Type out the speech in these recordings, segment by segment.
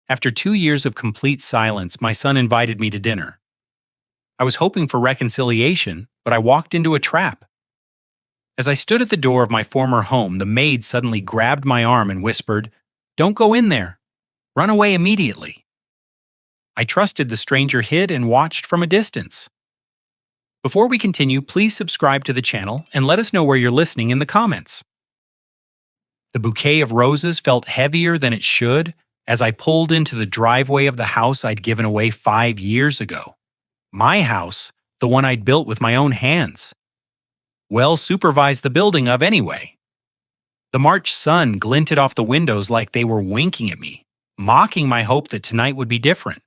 After 2 years of complete silence, my son invited me to dinner. I was hoping for reconciliation, but I walked into a trap. As I stood at the door of my former home, the maid suddenly grabbed my arm and whispered, "Don't go in there. Run away immediately." I trusted the stranger hid and watched from a distance. Before we continue, please subscribe to the channel and let us know where you're listening in the comments. The bouquet of roses felt heavier than it should as I pulled into the driveway of the house I'd given away 5 years ago. My house, the one I'd built with my own hands. Well supervised the building of anyway. The March sun glinted off the windows like they were winking at me, mocking my hope that tonight would be different.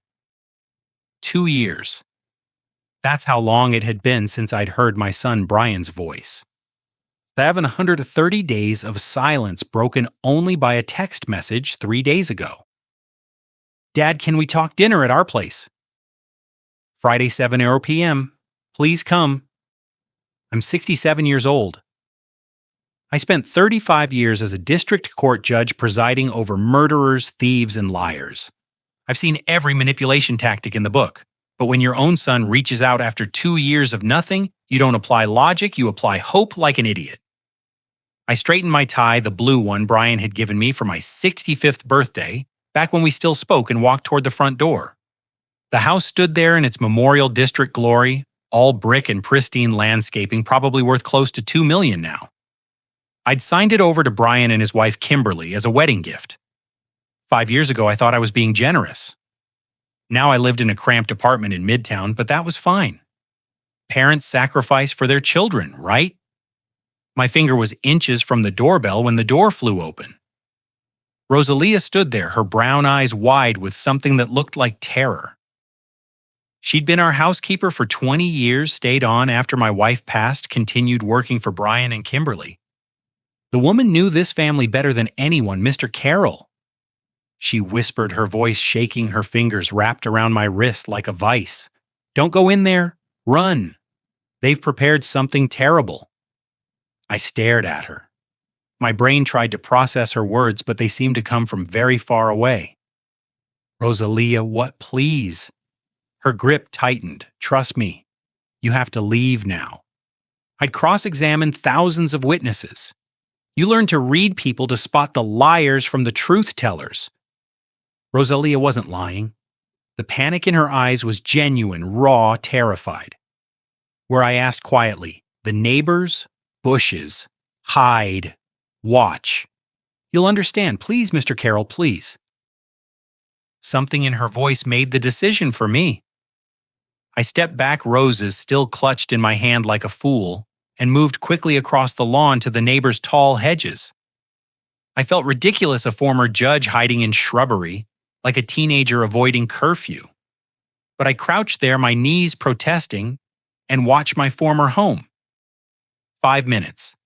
2 years. That's how long it had been since I'd heard my son Brian's voice. 730 days of silence broken only by a text message 3 days ago. "Dad, can we talk dinner at our place?" "Friday 7 p.m. Please come." I'm 67 years old. I spent 35 years as a district court judge presiding over murderers, thieves, and liars. I've seen every manipulation tactic in the book, but when your own son reaches out after 2 years of nothing, you don't apply logic, you apply hope like an idiot. I straightened my tie, the blue one Brian had given me for my 65th birthday, back when we still spoke, and walked toward the front door. The house stood there in its Memorial District glory, all brick and pristine landscaping, probably worth close to $2 million now. I'd signed it over to Brian and his wife Kimberly as a wedding gift. 5 years ago, I thought I was being generous. Now I lived in a cramped apartment in Midtown, but that was fine. Parents sacrifice for their children, right? My finger was inches from the doorbell when the door flew open. Rosalia stood there, her brown eyes wide with something that looked like terror. She'd been our housekeeper for 20 years, stayed on after my wife passed, continued working for Brian and Kimberly. The woman knew this family better than anyone, Mr. Carroll. She whispered, her voice shaking, her fingers wrapped around my wrist like a vice. "Don't go in there. Run. They've prepared something terrible." I stared at her. My brain tried to process her words, but they seemed to come from very far away. "Rosalia, what, please?" Her grip tightened. "Trust me. You have to leave now." I'd cross-examined thousands of witnesses. You learn to read people to spot the liars from the truth-tellers. Rosalia wasn't lying. The panic in her eyes was genuine, raw, terrified. Where I asked quietly, "The neighbors? Bushes. Hide. Watch. You'll understand. Please, Mr. Carroll, please." Something in her voice made the decision for me. I stepped back, roses still clutched in my hand like a fool, and moved quickly across the lawn to the neighbors' tall hedges. I felt ridiculous, a former judge hiding in shrubbery, like a teenager avoiding curfew. But I crouched there, my knees protesting, and watched my former home. 5 minutes.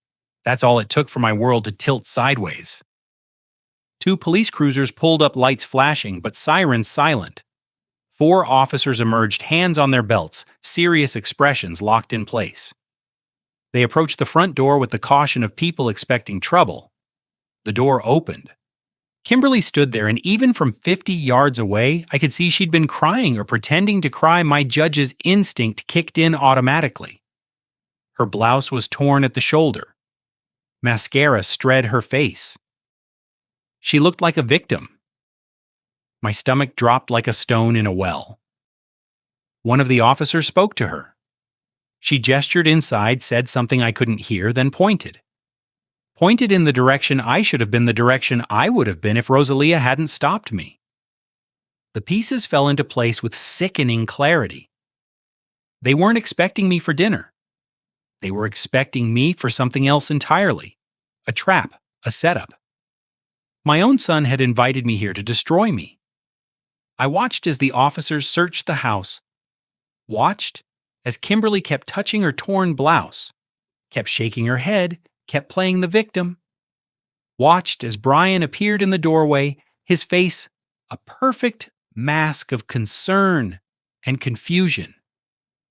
That's all it took for my world to tilt sideways. 2 police cruisers pulled up, lights flashing, but sirens silent. 4 officers emerged, hands on their belts, serious expressions locked in place. They approached the front door with the caution of people expecting trouble. The door opened. Kimberly stood there, and even from 50 yards away, I could see she'd been crying or pretending to cry. My judge's instinct kicked in automatically. Her blouse was torn at the shoulder. Mascara strewed her face. She looked like a victim. My stomach dropped like a stone in a well. One of the officers spoke to her. She gestured inside, said something I couldn't hear, then pointed. Pointed in the direction I should have been, the direction I would have been if Rosalia hadn't stopped me. The pieces fell into place with sickening clarity. They weren't expecting me for dinner. They were expecting me for something else entirely. A trap, a setup. My own son had invited me here to destroy me. I watched as the officers searched the house. Watched as Kimberly kept touching her torn blouse, kept shaking her head, kept playing the victim. Watched as Brian appeared in the doorway, his face a perfect mask of concern and confusion.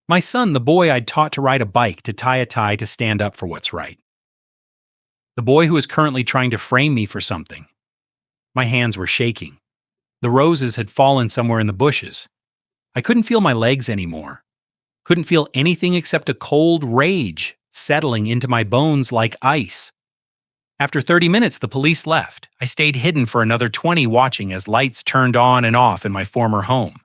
My son, the boy I'd taught to ride a bike, to tie a tie, to stand up for what's right. The boy who is currently trying to frame me for something. My hands were shaking. The roses had fallen somewhere in the bushes. I couldn't feel my legs anymore. Couldn't feel anything except a cold rage settling into my bones like ice. After 30 minutes, the police left. I stayed hidden for another 20 watching as lights turned on and off in my former home.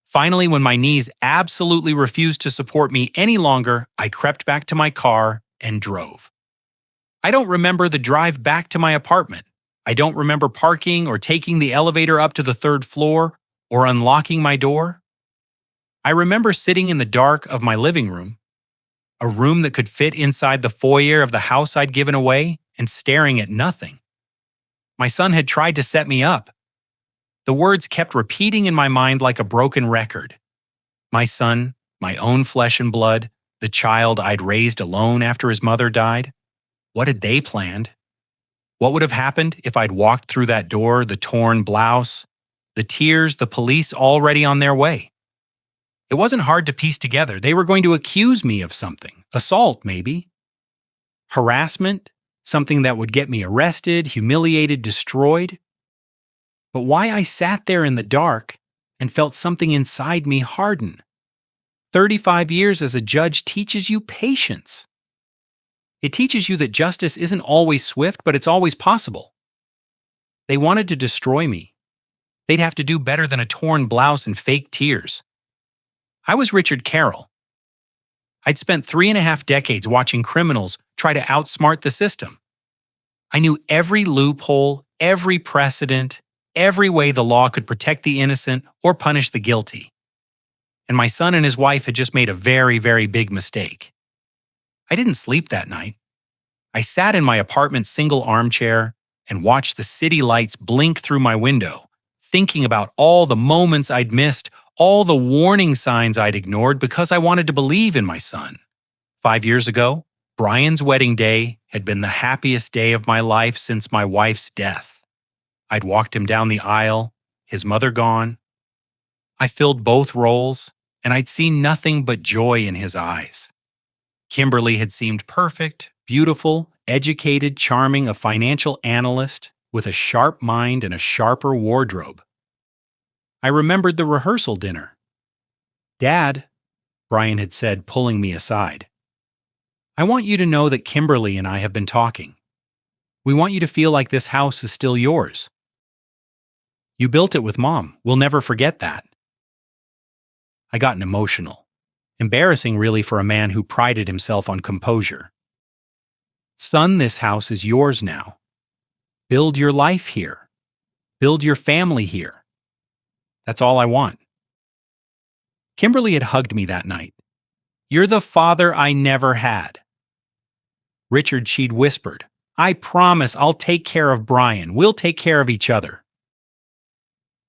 Finally, when my knees absolutely refused to support me any longer, I crept back to my car and drove. I don't remember the drive back to my apartment. I don't remember parking or taking the elevator up to the third floor or unlocking my door. I remember sitting in the dark of my living room, a room that could fit inside the foyer of the house I'd given away, and staring at nothing. My son had tried to set me up. The words kept repeating in my mind like a broken record. My son, my own flesh and blood, the child I'd raised alone after his mother died. What had they planned? What would have happened if I'd walked through that door, the torn blouse, the tears, the police already on their way? It wasn't hard to piece together. They were going to accuse me of something. Assault, maybe. Harassment, something that would get me arrested, humiliated, destroyed. But why I sat there in the dark and felt something inside me harden. 35 years as a judge teaches you patience. It teaches you that justice isn't always swift, but it's always possible. They wanted to destroy me. They'd have to do better than a torn blouse and fake tears. I was Richard Carroll. I'd spent 3.5 decades watching criminals try to outsmart the system. I knew every loophole, every precedent, every way the law could protect the innocent or punish the guilty. And my son and his wife had just made a very, very big mistake. I didn't sleep that night. I sat in my apartment's single armchair and watched the city lights blink through my window, thinking about all the moments I'd missed, all the warning signs I'd ignored because I wanted to believe in my son. 5 years ago, Brian's wedding day had been the happiest day of my life since my wife's death. I'd walked him down the aisle, his mother gone. I filled both roles, and I'd seen nothing but joy in his eyes. Kimberly had seemed perfect, beautiful, educated, charming, a financial analyst with a sharp mind and a sharper wardrobe. I remembered the rehearsal dinner. "Dad," Brian had said, pulling me aside, "I want you to know that Kimberly and I have been talking. We want you to feel like this house is still yours. You built it with Mom. We'll never forget that." I got emotional. Embarrassing, really, for a man who prided himself on composure. "Son, this house is yours now. Build your life here. Build your family here. That's all I want." Kimberly had hugged me that night. "You're the father I never had." "Richard," she'd whispered, "I promise I'll take care of Brian. We'll take care of each other."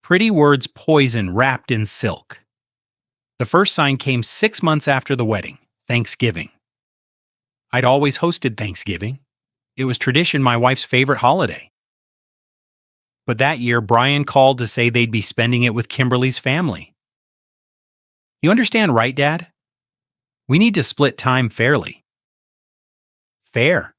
Pretty words, poison wrapped in silk. The first sign came 6 months after the wedding, Thanksgiving. I'd always hosted Thanksgiving. It was tradition, my wife's favorite holiday. But that year, Brian called to say they'd be spending it with Kimberly's family. "You understand, right, Dad? We need to split time fairly." Fair.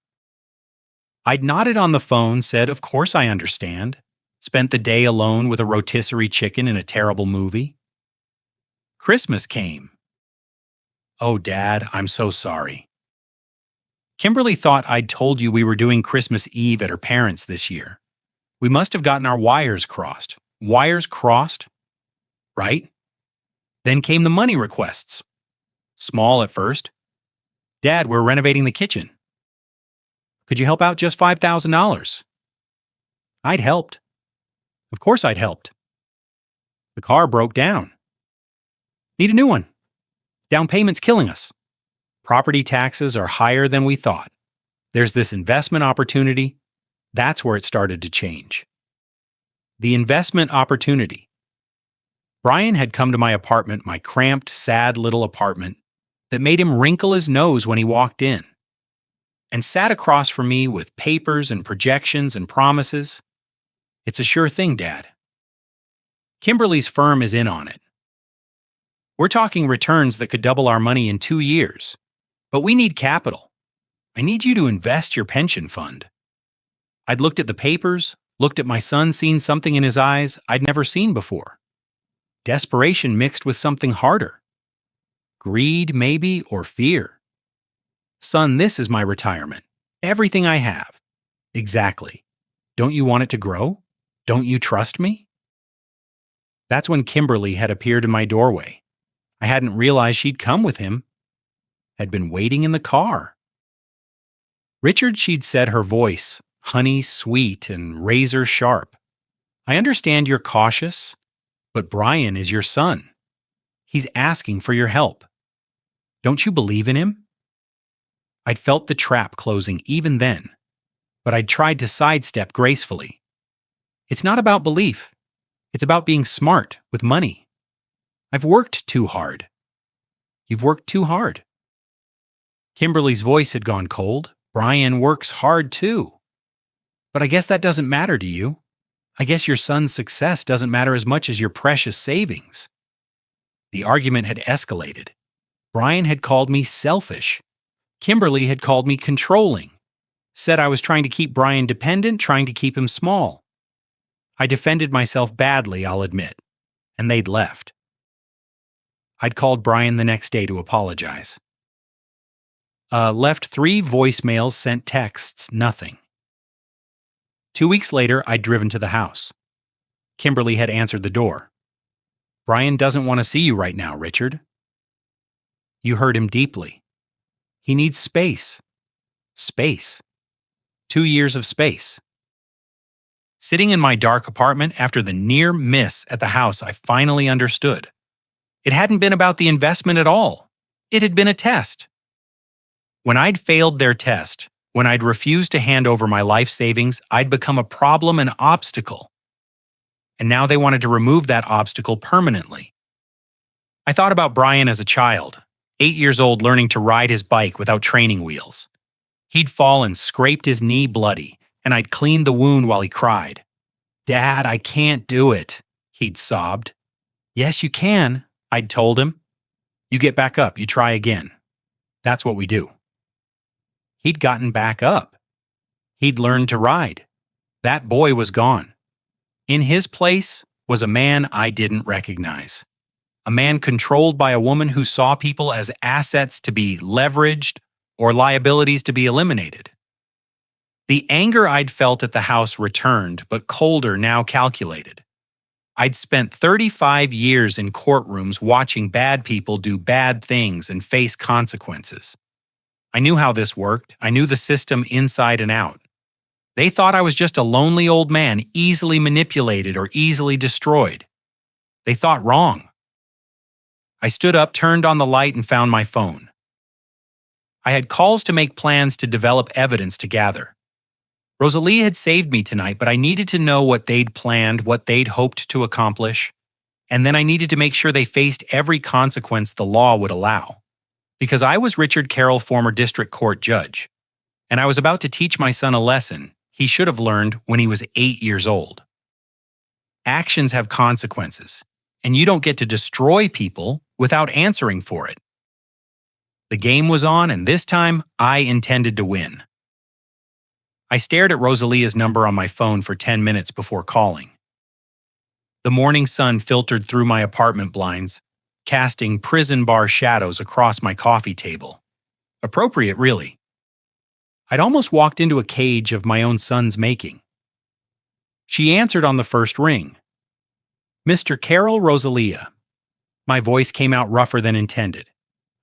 I'd nodded on the phone, said, "Of course I understand." Spent the day alone with a rotisserie chicken in a terrible movie. Christmas came. "Oh, Dad, I'm so sorry. Kimberly thought I'd told you we were doing Christmas Eve at her parents' this year. We must have gotten our wires crossed." Wires crossed? Right? Then came the money requests. Small at first. "Dad, we're renovating the kitchen. Could you help out just $5,000? I'd helped. Of course I'd helped. "The car broke down. Need a new one. Down payment's killing us. Property taxes are higher than we thought. There's this investment opportunity." That's where it started to change. The investment opportunity. Brian had come to my apartment, my cramped, sad little apartment, that made him wrinkle his nose when he walked in, and sat across from me with papers and projections and promises. "It's a sure thing, Dad. Kimberly's firm is in on it. We're talking returns that could double our money in 2 years. But we need capital. I need you to invest your pension fund." I'd looked at the papers, Looked at my son, seen something in his eyes I'd never seen before. Desperation mixed with something harder. Greed, maybe, or fear. Son, this is my retirement. Everything I have. Exactly. Don't you want it to grow? Don't you trust me? That's when Kimberly had appeared in my doorway. I hadn't realized she'd come with him. Had been waiting in the car. Richard, she'd said, her voice, honey sweet and razor sharp. I understand you're cautious, but Brian is your son. He's asking for your help. Don't you believe in him? I'd felt the trap closing even then, but I'd tried to sidestep gracefully. It's not about belief. It's about being smart with money. I've worked too hard. You've worked too hard. Kimberly's voice had gone cold. Brian works hard too. But I guess that doesn't matter to you. I guess your son's success doesn't matter as much as your precious savings. The argument had escalated. Brian had called me selfish. Kimberly had called me controlling. Said I was trying to keep Brian dependent, trying to keep him small. I defended myself badly, I'll admit, and they'd left. I'd called Brian the next day to apologize. Left 3 voicemails, sent texts, nothing. 2 weeks later, I'd driven to the house. Kimberly had answered the door. Brian doesn't want to see you right now, Richard. You hurt him deeply. He needs space. Space. 2 years of space. Sitting in my dark apartment after the near miss at the house, I finally understood. It hadn't been about the investment at all. It had been a test. When I'd failed their test, when I'd refused to hand over my life savings, I'd become a problem, an obstacle. And now they wanted to remove that obstacle permanently. I thought about Brian as a child, 8 years old, learning to ride his bike without training wheels. He'd fallen, scraped his knee bloody, and I'd cleaned the wound while he cried. Dad, I can't do it, he'd sobbed. Yes, you can, I'd told him. You get back up, you try again. That's what we do. He'd gotten back up. He'd learned to ride. That boy was gone. In his place was a man I didn't recognize. A man controlled by a woman who saw people as assets to be leveraged or liabilities to be eliminated. The anger I'd felt at the house returned, but colder, now calculated. I'd spent 35 years in courtrooms watching bad people do bad things and face consequences. I knew how this worked. I knew the system inside and out. They thought I was just a lonely old man, easily manipulated or easily destroyed. They thought wrong. I stood up, turned on the light, and found my phone. I had calls to make, plans to develop, evidence to gather. Rosalie had saved me tonight, but I needed to know what they'd planned, what they'd hoped to accomplish, and then I needed to make sure they faced every consequence the law would allow. Because I was Richard Carroll, former district court judge, and I was about to teach my son a lesson he should have learned when he was 8 years old. Actions have consequences, and you don't get to destroy people without answering for it. The game was on, and this time I intended to win. I stared at Rosalia's number on my phone for 10 minutes before calling. The morning sun filtered through my apartment blinds, casting prison bar shadows across my coffee table. Appropriate, really. I'd almost walked into a cage of my own son's making. She answered on the first ring. Mr. Carroll, Rosalia. My voice came out rougher than intended.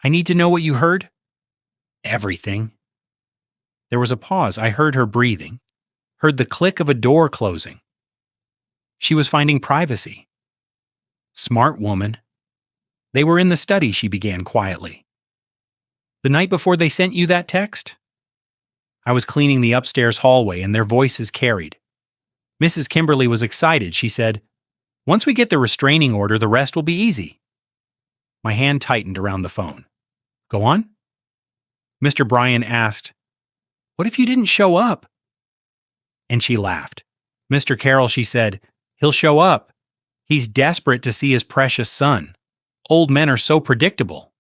I need to know what you heard. Everything. There was a pause. I heard her breathing, heard the click of a door closing. She was finding privacy. Smart woman. They were in the study, she began quietly. The night before they sent you that text? I was cleaning the upstairs hallway and their voices carried. Mrs. Kimberly was excited. She said, "Once we get the restraining order, the rest will be easy." My hand tightened around the phone. Go on? Mr. Brian asked, "What if you didn't show up?" And she laughed. "Mr. Carroll," she said, "he'll show up. He's desperate to see his precious son. Old men are so predictable."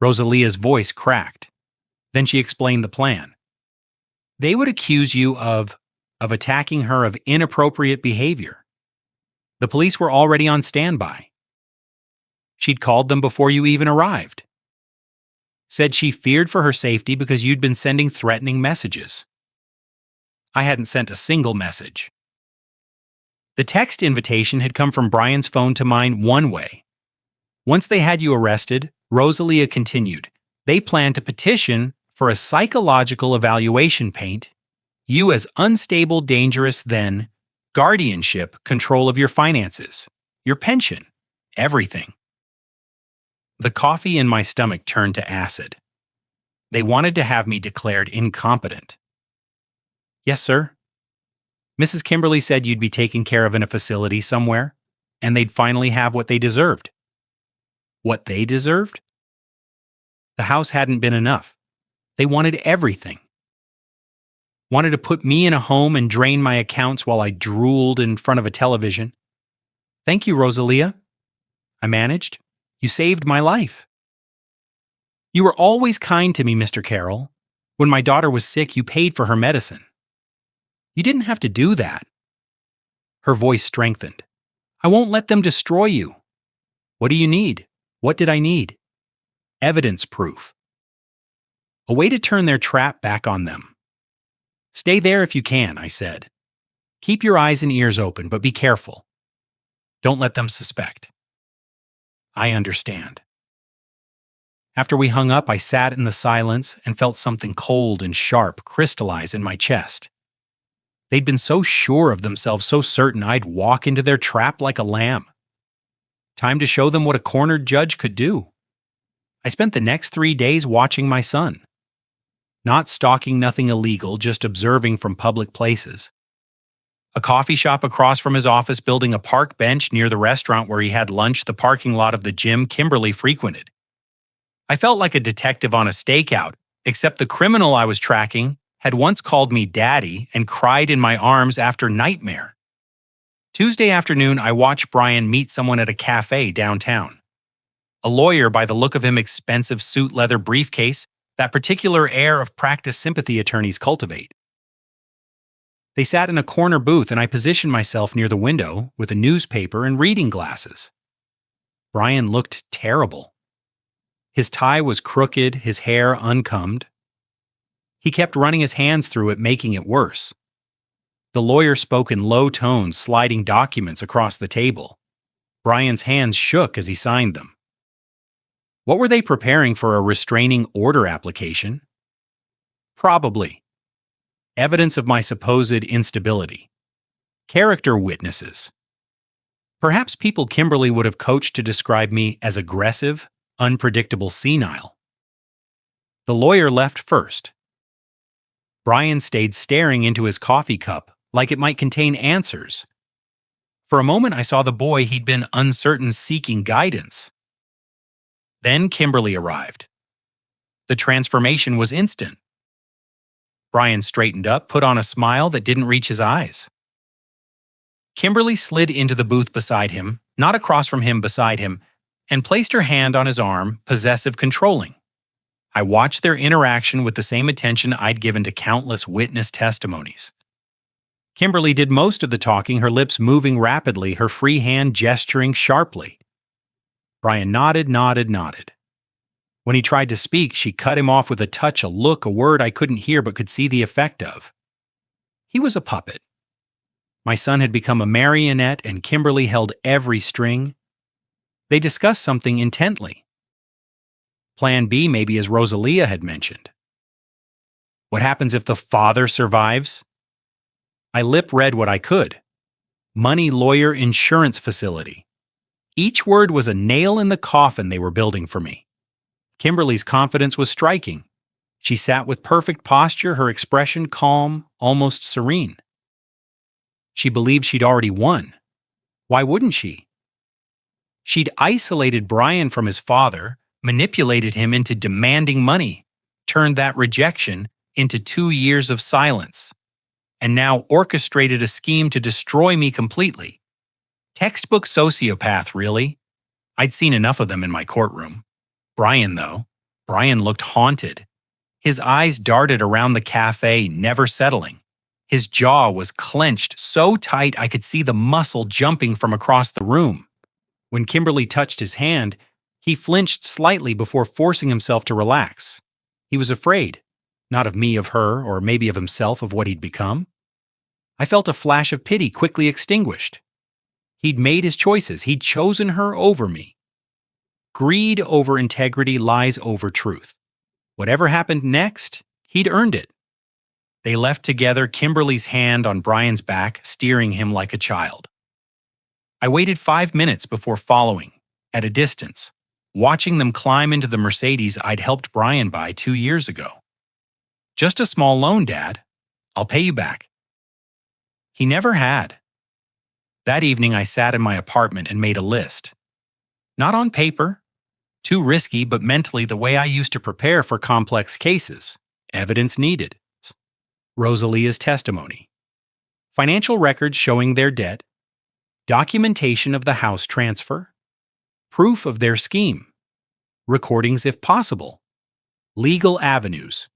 Rosalia's voice cracked. Then she explained the plan. They would accuse you of of attacking her of inappropriate behavior. The police were already on standby. She'd called them before you even arrived. Said she feared for her safety because you'd been sending threatening messages. I hadn't sent a single message. The text invitation had come from Brian's phone to mine one way. Once they had you arrested, Rosalia continued, they planned to petition for a psychological evaluation, paint you as unstable, dangerous, then guardianship, control of your finances, your pension, everything. The coffee in my stomach turned to acid. They wanted to have me declared incompetent. Yes, sir. Mrs. Kimberly said you'd be taken care of in a facility somewhere, and they'd finally have what they deserved. What they deserved? The house hadn't been enough. They wanted everything. Wanted to put me in a home and drain my accounts while I drooled in front of a television. Thank you, Rosalia. I managed. You saved my life. You were always kind to me, Mr. Carroll. When my daughter was sick, you paid for her medicine. You didn't have to do that. Her voice strengthened. I won't let them destroy you. What do you need? What did I need? Evidence proof. A way to turn their trap back on them. Stay there if you can, I said. Keep your eyes and ears open, but be careful. Don't let them suspect. I understand. After we hung up, I sat in the silence and felt something cold and sharp crystallize in my chest. They'd been so sure of themselves, so certain I'd walk into their trap like a lamb. Time to show them what a cornered judge could do. I spent the next 3 days watching my son. Not stalking, nothing illegal, just observing from public places. A coffee shop across from his office building a park bench near the restaurant where he had lunch, the parking lot of the gym Kimberly frequented. I felt like a detective on a stakeout, except the criminal I was tracking had once called me daddy and cried in my arms after nightmare. Tuesday afternoon, I watched Brian meet someone at a cafe downtown. A lawyer, by the look of him, expensive suit leather briefcase, that particular air of practice sympathy attorneys cultivate. They sat in a corner booth and I positioned myself near the window with a newspaper and reading glasses. Brian looked terrible. His tie was crooked, his hair uncombed. He kept running his hands through it, making it worse. The lawyer spoke in low tones, sliding documents across the table. Brian's hands shook as he signed them. What were they preparing for, a restraining order application? Probably. Evidence of my supposed instability. Character witnesses. Perhaps people Kimberly would have coached to describe me as aggressive, unpredictable, senile. The lawyer left first. Brian stayed staring into his coffee cup like it might contain answers. For a moment I saw the boy he'd been uncertain seeking guidance. Then Kimberly arrived. The transformation was instant. Brian straightened up, put on a smile that didn't reach his eyes. Kimberly slid into the booth beside him, not across from him, beside him, and placed her hand on his arm, possessive, controlling. I watched their interaction with the same attention I'd given to countless witness testimonies. Kimberly did most of the talking, her lips moving rapidly, her free hand gesturing sharply. Brian nodded. When he tried to speak, she cut him off with a touch, a look, a word I couldn't hear but could see the effect of. He was a puppet. My son had become a marionette and Kimberly held every string. They discussed something intently. Plan B, maybe, as Rosalia had mentioned. What happens if the father survives? I lip-read what I could. Money, lawyer, insurance facility. Each word was a nail in the coffin they were building for me. Kimberly's confidence was striking. She sat with perfect posture, her expression calm, almost serene. She believed she'd already won. Why wouldn't she? She'd isolated Brian from his father, manipulated him into demanding money, turned that rejection into 2 years of silence, and now orchestrated a scheme to destroy me completely. Textbook sociopath, really. I'd seen enough of them in my courtroom. Brian, though. Brian looked haunted. His eyes darted around the cafe, never settling. His jaw was clenched so tight I could see the muscle jumping from across the room. When Kimberly touched his hand, he flinched slightly before forcing himself to relax. He was afraid, not of me, of her, or maybe of himself, of what he'd become. I felt a flash of pity quickly extinguished. He'd made his choices. He'd chosen her over me. Greed over integrity, lies over truth. Whatever happened next, he'd earned it. They left together, Kimberly's hand on Brian's back, steering him like a child. I waited 5 minutes before following, at a distance, watching them climb into the Mercedes I'd helped Brian buy 2 years ago. "Just a small loan, Dad. I'll pay you back." He never had. That evening I sat in my apartment and made a list. Not on paper, too risky, but mentally the way I used to prepare for complex cases. Evidence needed. Rosalia's testimony. Financial records showing their debt. Documentation of the house transfer. Proof of their scheme. Recordings if possible. Legal avenues.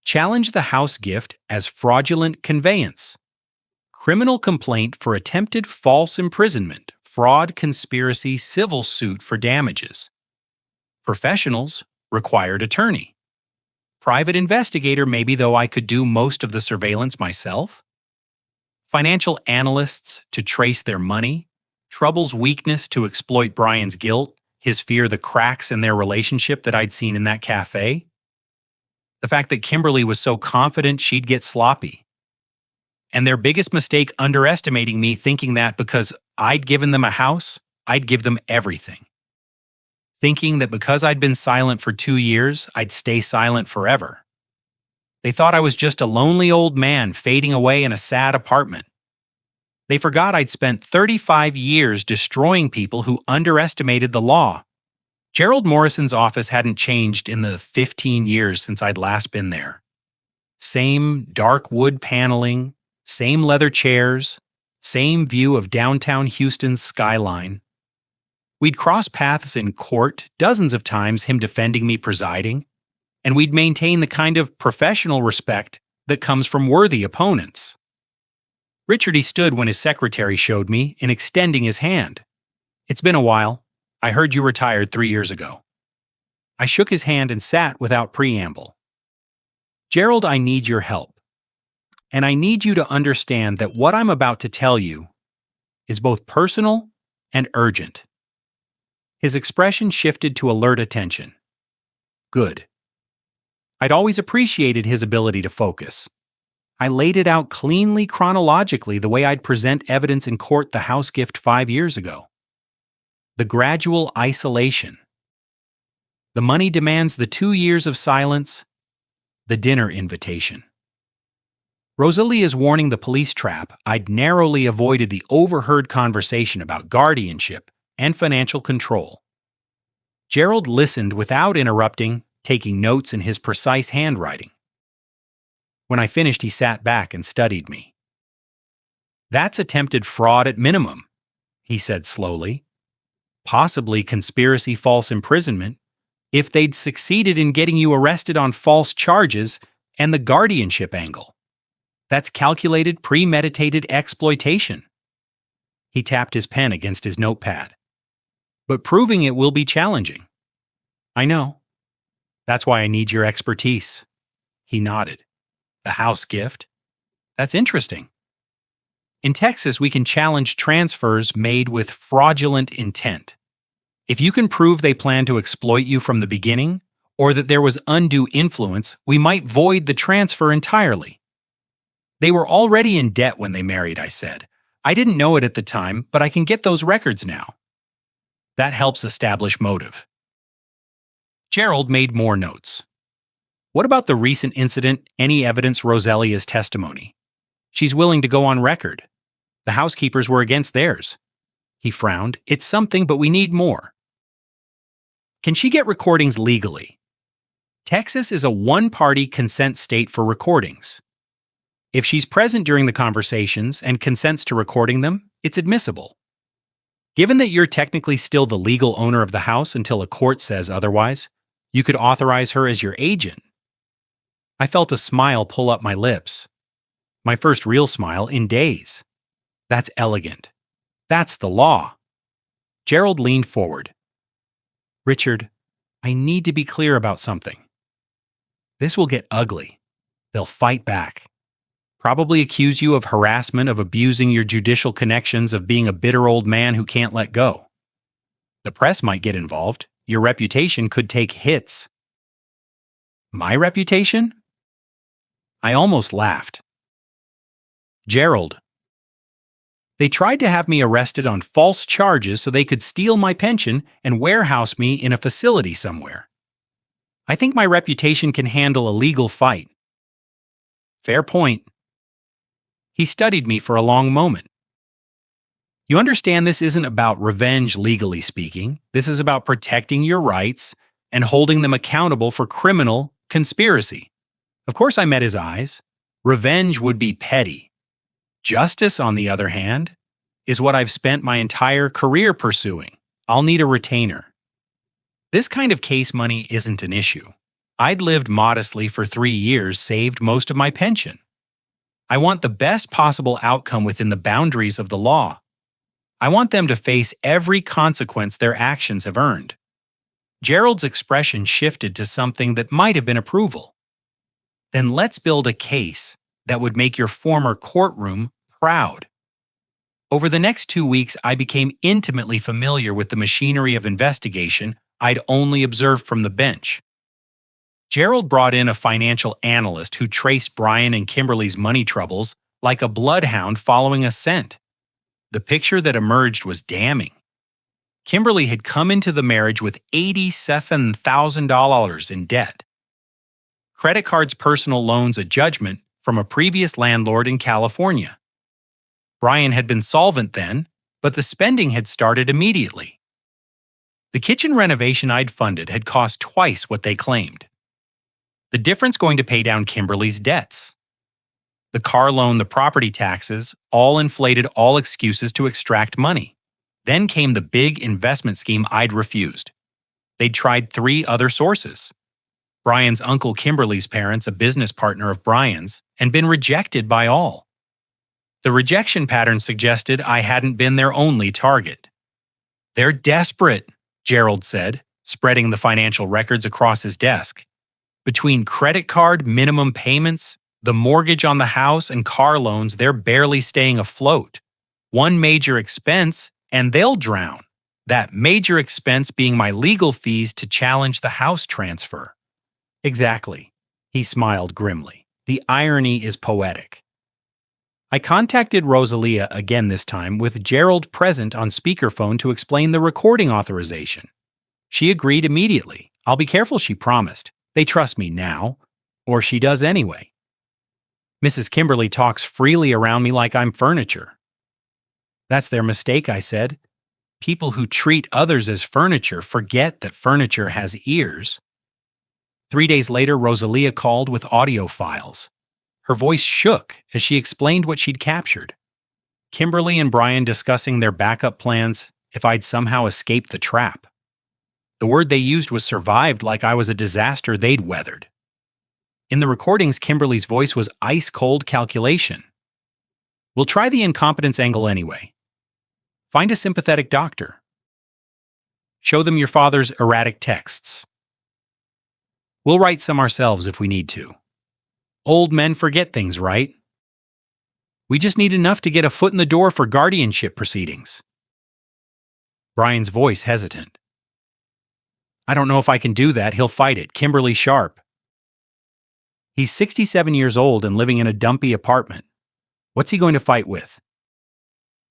Challenge the house gift as fraudulent conveyance. Criminal complaint for attempted false imprisonment, fraud, conspiracy, civil suit for damages. Professionals, required attorney. Private investigator, maybe, though I could do most of the surveillance myself. Financial analysts to trace their money. Trouble's weakness to exploit Brian's guilt, his fear the cracks in their relationship that I'd seen in that cafe. The fact that Kimberly was so confident she'd get sloppy. And their biggest mistake underestimating me, thinking that because I'd given them a house, I'd give them everything. Thinking that because I'd been silent for 2 years, I'd stay silent forever. They thought I was just a lonely old man fading away in a sad apartment. They forgot I'd spent 35 years destroying people who underestimated the law. Gerald Morrison's office hadn't changed in the 15 years since I'd last been there. Same dark wood paneling, same leather chairs, same view of downtown Houston's skyline. We'd cross paths in court dozens of times, him defending me presiding, and we'd maintain the kind of professional respect that comes from worthy opponents. Richard, he stood when his secretary showed me in extending his hand. "It's been a while. I heard you retired 3 years ago." I shook his hand and sat without preamble. "Gerald, I need your help. And I need you to understand that what I'm about to tell you is both personal and urgent." His expression shifted to alert attention. Good. I'd always appreciated his ability to focus. I laid it out cleanly, chronologically, the way I'd present evidence in court the house gift 5 years ago. The gradual isolation. The money demands, the 2 years of silence, the dinner invitation. Rosalia's warning, the police trap. I'd narrowly avoided the overheard conversation about guardianship and financial control. Gerald listened without interrupting, taking notes in his precise handwriting. When I finished, he sat back and studied me. "That's attempted fraud at minimum," he said slowly. "Possibly conspiracy, false imprisonment, if they'd succeeded in getting you arrested on false charges, and the guardianship angle. That's calculated, premeditated exploitation." He tapped his pen against his notepad. "But proving it will be challenging." "I know. That's why I need your expertise." He nodded. "The house gift? That's interesting. In Texas, we can challenge transfers made with fraudulent intent. If you can prove they plan to exploit you from the beginning, or that there was undue influence, we might void the transfer entirely." "They were already in debt when they married," I said. "I didn't know it at the time, but I can get those records now." "That helps establish motive." Gerald made more notes. "What about the recent incident? Any evidence? Rosalia's testimony. She's willing to go on record. The housekeepers were against theirs." He frowned. "It's something, but we need more." "Can she get recordings legally?" Texas is a one-party consent state for recordings. If she's present during the conversations and consents to recording them, it's admissible. Given that you're technically still the legal owner of the house until a court says otherwise, you could authorize her as your agent. I felt a smile pull up my lips. My first real smile in days. That's elegant. That's the law. Gerald leaned forward. Richard, I need to be clear about something. This will get ugly. They'll fight back. Probably accuse you of harassment, of abusing your judicial connections, of being a bitter old man who can't let go. The press might get involved. Your reputation could take hits. My reputation? I almost laughed. Gerald. They tried to have me arrested on false charges so they could steal my pension and warehouse me in a facility somewhere. I think my reputation can handle a legal fight. Fair point. He studied me for a long moment. You understand this isn't about revenge, legally speaking. This is about protecting your rights and holding them accountable for criminal conspiracy. Of course, I met his eyes. Revenge would be petty. Justice, on the other hand, is what I've spent my entire career pursuing. I'll need a retainer. This kind of case money isn't an issue. I'd lived modestly for 3 years, saved most of my pension. I want the best possible outcome within the boundaries of the law. I want them to face every consequence their actions have earned. Gerald's expression shifted to something that might have been approval. Then let's build a case that would make your former courtroom proud. Over the next 2 weeks, I became intimately familiar with the machinery of investigation I'd only observed from the bench. Gerald brought in a financial analyst who traced Brian and Kimberly's money troubles like a bloodhound following a scent. The picture that emerged was damning. Kimberly had come into the marriage with $87,000 in debt. Credit cards, personal loans, a judgment from a previous landlord in California. Brian had been solvent then, but the spending had started immediately. The kitchen renovation I'd funded had cost twice what they claimed. The difference going to pay down Kimberly's debts. The car loan, the property taxes, all inflated all excuses to extract money. Then came the big investment scheme I'd refused. They'd tried 3 other sources. Brian's uncle Kimberly's parents, a business partner of Brian's, and been rejected by all. The rejection pattern suggested I hadn't been their only target. They're desperate, Gerald said, spreading the financial records across his desk. Between credit card minimum payments, the mortgage on the house, and car loans, they're barely staying afloat. One major expense, and they'll drown. That major expense being my legal fees to challenge the house transfer. Exactly. He smiled grimly. The irony is poetic. I contacted Rosalia again this time with Gerald present on speakerphone to explain the recording authorization. She agreed immediately. I'll be careful, she promised. They trust me now, or she does anyway. Mrs. Kimberly talks freely around me like I'm furniture. That's their mistake, I said. People who treat others as furniture forget that furniture has ears. 3 days later, Rosalia called with audio files. Her voice shook as she explained what she'd captured. Kimberly and Brian discussing their backup plans if I'd somehow escaped the trap. The word they used was survived, like I was a disaster they'd weathered. In the recordings, Kimberly's voice was ice-cold calculation. We'll try the incompetence angle anyway. Find a sympathetic doctor. Show them your father's erratic texts. We'll write some ourselves if we need to. Old men forget things, right? We just need enough to get a foot in the door for guardianship proceedings. Brian's voice hesitant. I don't know if I can do that. He'll fight it. Kimberly sharp. He's 67 years old and living in a dumpy apartment. What's he going to fight with?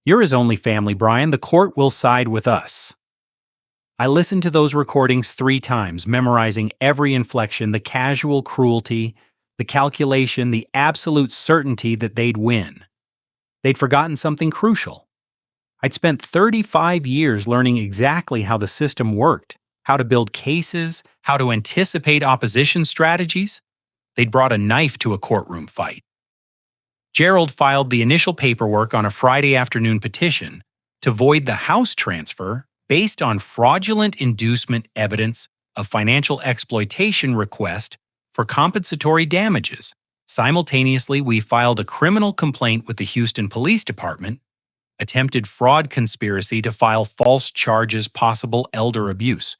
You're his only family, Brian. The court will side with us. I listened to those recordings 3 times, memorizing every inflection, the casual cruelty, the calculation, the absolute certainty that they'd win. They'd forgotten something crucial. I'd spent 35 years learning exactly how the system worked, how to build cases, how to anticipate opposition strategies. They'd brought a knife to a courtroom fight. Gerald filed the initial paperwork on a Friday afternoon petition to void the house transfer based on fraudulent inducement evidence of financial exploitation request for compensatory damages. Simultaneously, we filed a criminal complaint with the Houston Police Department, attempted fraud conspiracy to file false charges, possible elder abuse.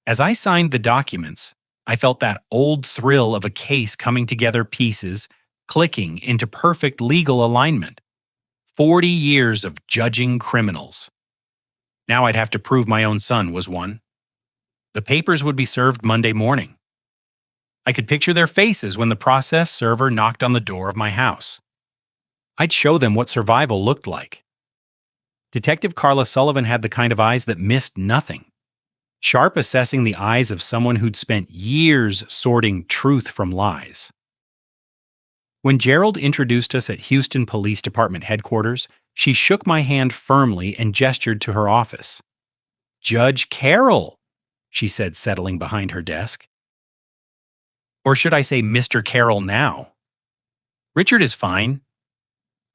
As I signed the documents, I felt that old thrill of a case coming together, pieces clicking into perfect legal alignment. 40 years of judging criminals. Now I'd have to prove my own son was one. The papers would be served Monday morning. I could picture their faces when the process server knocked on the door of my house. I'd show them what survival looked like. Detective Carla Sullivan had the kind of eyes that missed nothing. Sharp, assessing the eyes of someone who'd spent years sorting truth from lies. When Gerald introduced us at Houston Police Department headquarters, she shook my hand firmly and gestured to her office. "Judge Carroll," she said, settling behind her desk. Or should I say Mr. Carroll now? Richard is fine.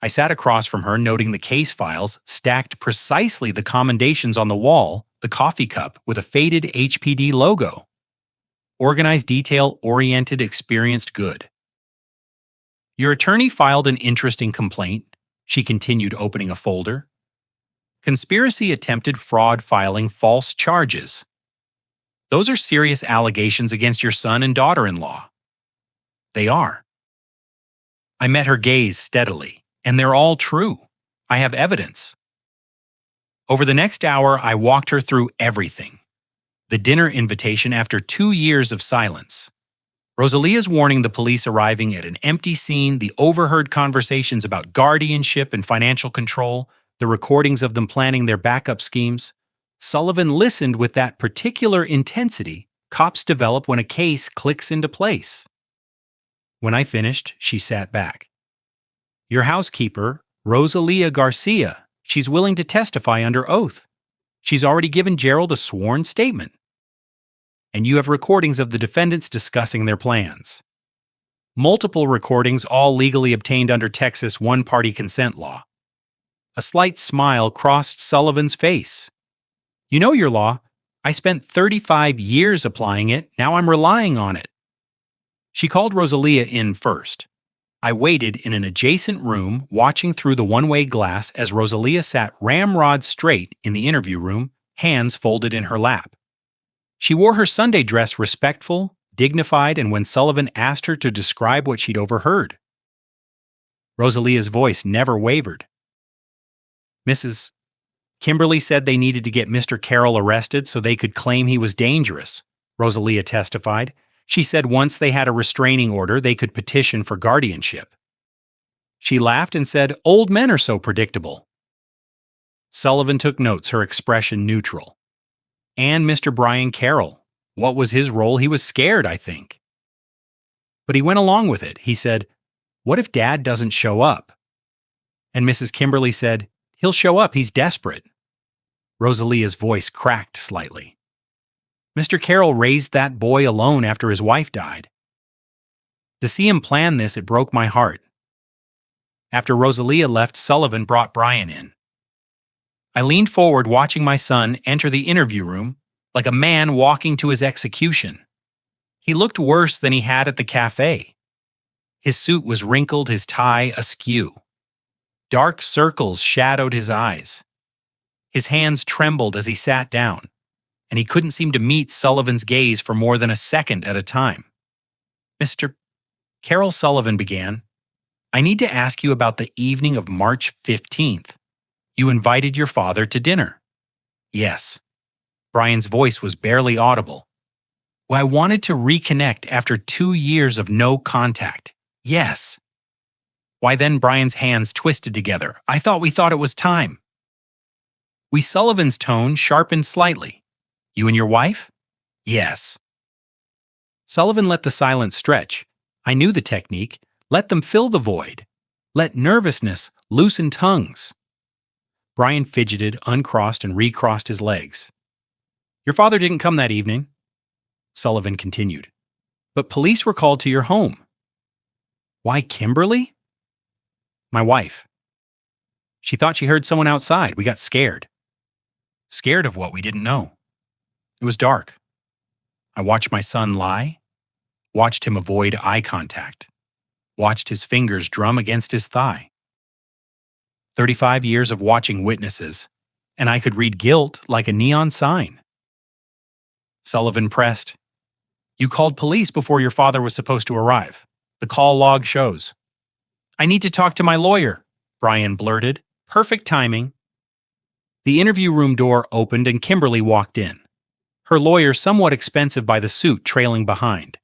I sat across from her, noting the case files stacked precisely the commendations on the wall, the coffee cup with a faded HPD logo. Organized, detail-oriented, experienced, good. Your attorney filed an interesting complaint, she continued, opening a folder. Conspiracy, attempted fraud, filing false charges. Those are serious allegations against your son and daughter-in-law. They are. I met her gaze steadily, and they're all true. I have evidence. Over the next hour, I walked her through everything. The dinner invitation after 2 years of silence. Rosalia's warning, the police arriving at an empty scene, the overheard conversations about guardianship and financial control, the recordings of them planning their backup schemes. Sullivan listened with that particular intensity cops develop when a case clicks into place. When I finished, she sat back. Your housekeeper, Rosalia Garcia, she's willing to testify under oath. She's already given Gerald a sworn statement. And you have recordings of the defendants discussing their plans. Multiple recordings, all legally obtained under Texas one-party consent law. A slight smile crossed Sullivan's face. You know your law. I spent 35 years applying it. Now I'm relying on it. She called Rosalia in first. I waited in an adjacent room, watching through the one-way glass as Rosalia sat ramrod straight in the interview room, hands folded in her lap. She wore her Sunday dress respectful, dignified, and when Sullivan asked her to describe what she'd overheard, Rosalia's voice never wavered. Mrs. Kimberly said they needed to get Mr. Carroll arrested so they could claim he was dangerous, Rosalia testified. She said once they had a restraining order, they could petition for guardianship. She laughed and said, "Old men are so predictable." Sullivan took notes, her expression neutral. And Mr. Brian Carroll. What was his role? He was scared, I think. But he went along with it. He said, "What if Dad doesn't show up?" And Mrs. Kimberly said, "He'll show up. He's desperate." Rosalia's voice cracked slightly. Mr. Carroll raised that boy alone after his wife died. To see him plan this, it broke my heart. After Rosalia left, Sullivan brought Brian in. I leaned forward, watching my son enter the interview room like a man walking to his execution. He looked worse than he had at the cafe. His suit was wrinkled, his tie askew. Dark circles shadowed his eyes. His hands trembled as he sat down, and he couldn't seem to meet Sullivan's gaze for more than a second at a time. "Mr. Carroll," Sullivan began, "I need to ask you about the evening of March 15th. You invited your father to dinner." "Yes." Brian's voice was barely audible. "Well, I wanted to reconnect after 2 years of no contact." "Yes." "Why then?" Brian's hands twisted together. "I thought we thought it was time." Sullivan's tone sharpened slightly. "You and your wife?" "Yes." Sullivan let the silence stretch. I knew the technique. Let them fill the void. Let nervousness loosen tongues. Brian fidgeted, uncrossed, and recrossed his legs. "Your father didn't come that evening," Sullivan continued. "But police were called to your home." "Why, Kimberly?" "My wife. She thought she heard someone outside. We got scared." "Scared of what? We didn't know." "It was dark. I watched my son lie, watched him avoid eye contact. watched his fingers drum against his thigh. 35 years of watching witnesses, and I could read guilt like a neon sign. Sullivan pressed. You called police before your father was supposed to arrive. The call log shows. I need to talk to my lawyer, Brian blurted. Perfect timing. The interview room door opened and Kimberly walked in, her lawyer somewhat expensive by the suit trailing behind.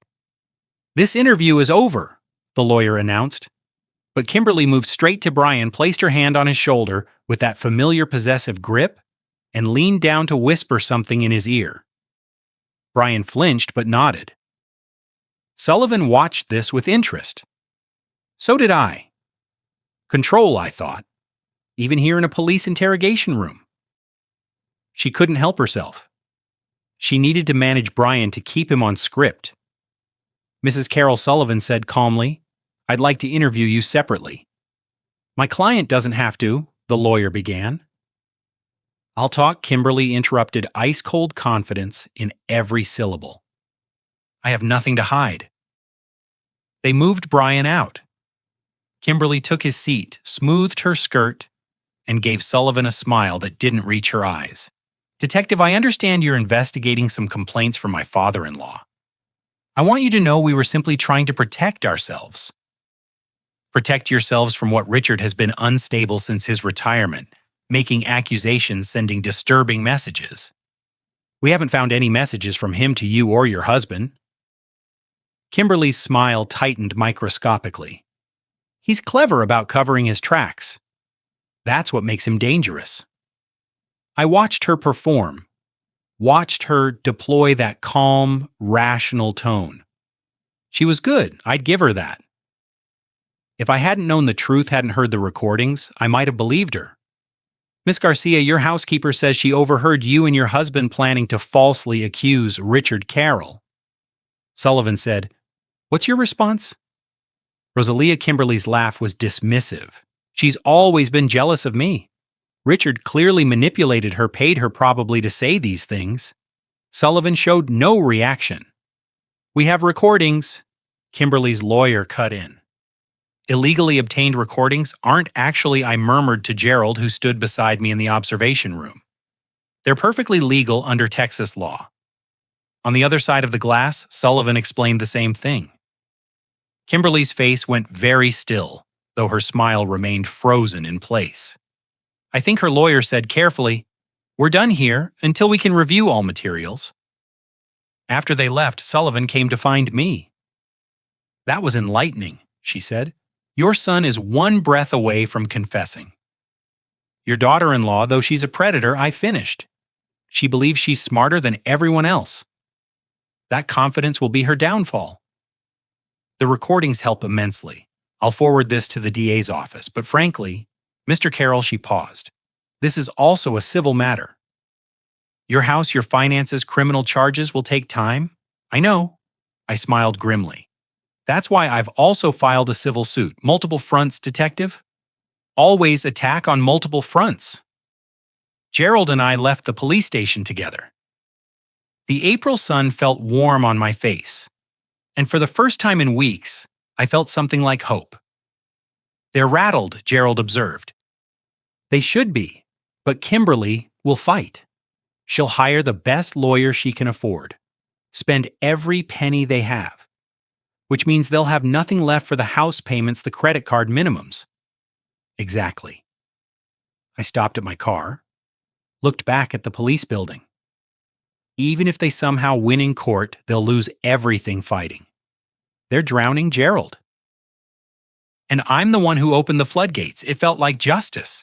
This interview is over, the lawyer announced. But Kimberly moved straight to Brian, placed her hand on his shoulder with that familiar possessive grip, and leaned down to whisper something in his ear. Brian flinched but nodded. Sullivan watched this with interest. So did I. Control, I thought. Even here in a police interrogation room. She couldn't help herself. She needed to manage Brian to keep him on script. Mrs. Carol Sullivan said calmly, I'd like to interview you separately. My client doesn't have to, the lawyer began. I'll talk, Kimberly interrupted, ice-cold confidence in every syllable. I have nothing to hide. They moved Brian out. Kimberly took his seat, smoothed her skirt, and gave Sullivan a smile that didn't reach her eyes. Detective, I understand you're investigating some complaints from my father-in-law. I want you to know we were simply trying to protect ourselves. Protect yourselves from what Richard has been unstable since his retirement, making accusations, sending disturbing messages. We haven't found any messages from him to you or your husband. Kimberly's smile tightened microscopically. He's clever about covering his tracks. That's what makes him dangerous. I watched her perform, watched her deploy that calm, rational tone. She was good, I'd give her that. If I hadn't known the truth, hadn't heard the recordings, I might have believed her. Miss Garcia, your housekeeper says she overheard you and your husband planning to falsely accuse Richard Carroll. Sullivan said, What's your response? Rosalia Kimberly's laugh was dismissive. She's always been jealous of me. Richard clearly manipulated her, paid her probably to say these things. Sullivan showed no reaction. We have recordings, Kimberly's lawyer cut in. Illegally obtained recordings aren't actually, I murmured to Gerald, who stood beside me in the observation room. They're perfectly legal under Texas law. On the other side of the glass, Sullivan explained the same thing. Kimberly's face went very still, though her smile remained frozen in place. I think her lawyer said carefully, We're done here until we can review all materials. After they left, Sullivan came to find me. That was enlightening, she said. Your son is one breath away from confessing. Your daughter-in-law, though she's a predator, I finished. She believes she's smarter than everyone else. That confidence will be her downfall. The recordings help immensely. I'll forward this to the DA's office, but frankly, Mr. Carroll, she paused. This is also a civil matter. Your house, your finances, criminal charges will take time. I know. I smiled grimly. That's why I've also filed a civil suit. Multiple fronts, detective. Always attack on multiple fronts. Gerald and I left the police station together. The April sun felt warm on my face, and for the first time in weeks, I felt something like hope. They're rattled, Gerald observed. They should be, but Kimberly will fight. She'll hire the best lawyer she can afford, spend every penny they have, which means they'll have nothing left for the house payments, the credit card minimums. Exactly. I stopped at my car, looked back at the police building. Even if they somehow win in court, they'll lose everything fighting. They're drowning Gerald. And I'm the one who opened the floodgates. It felt like justice.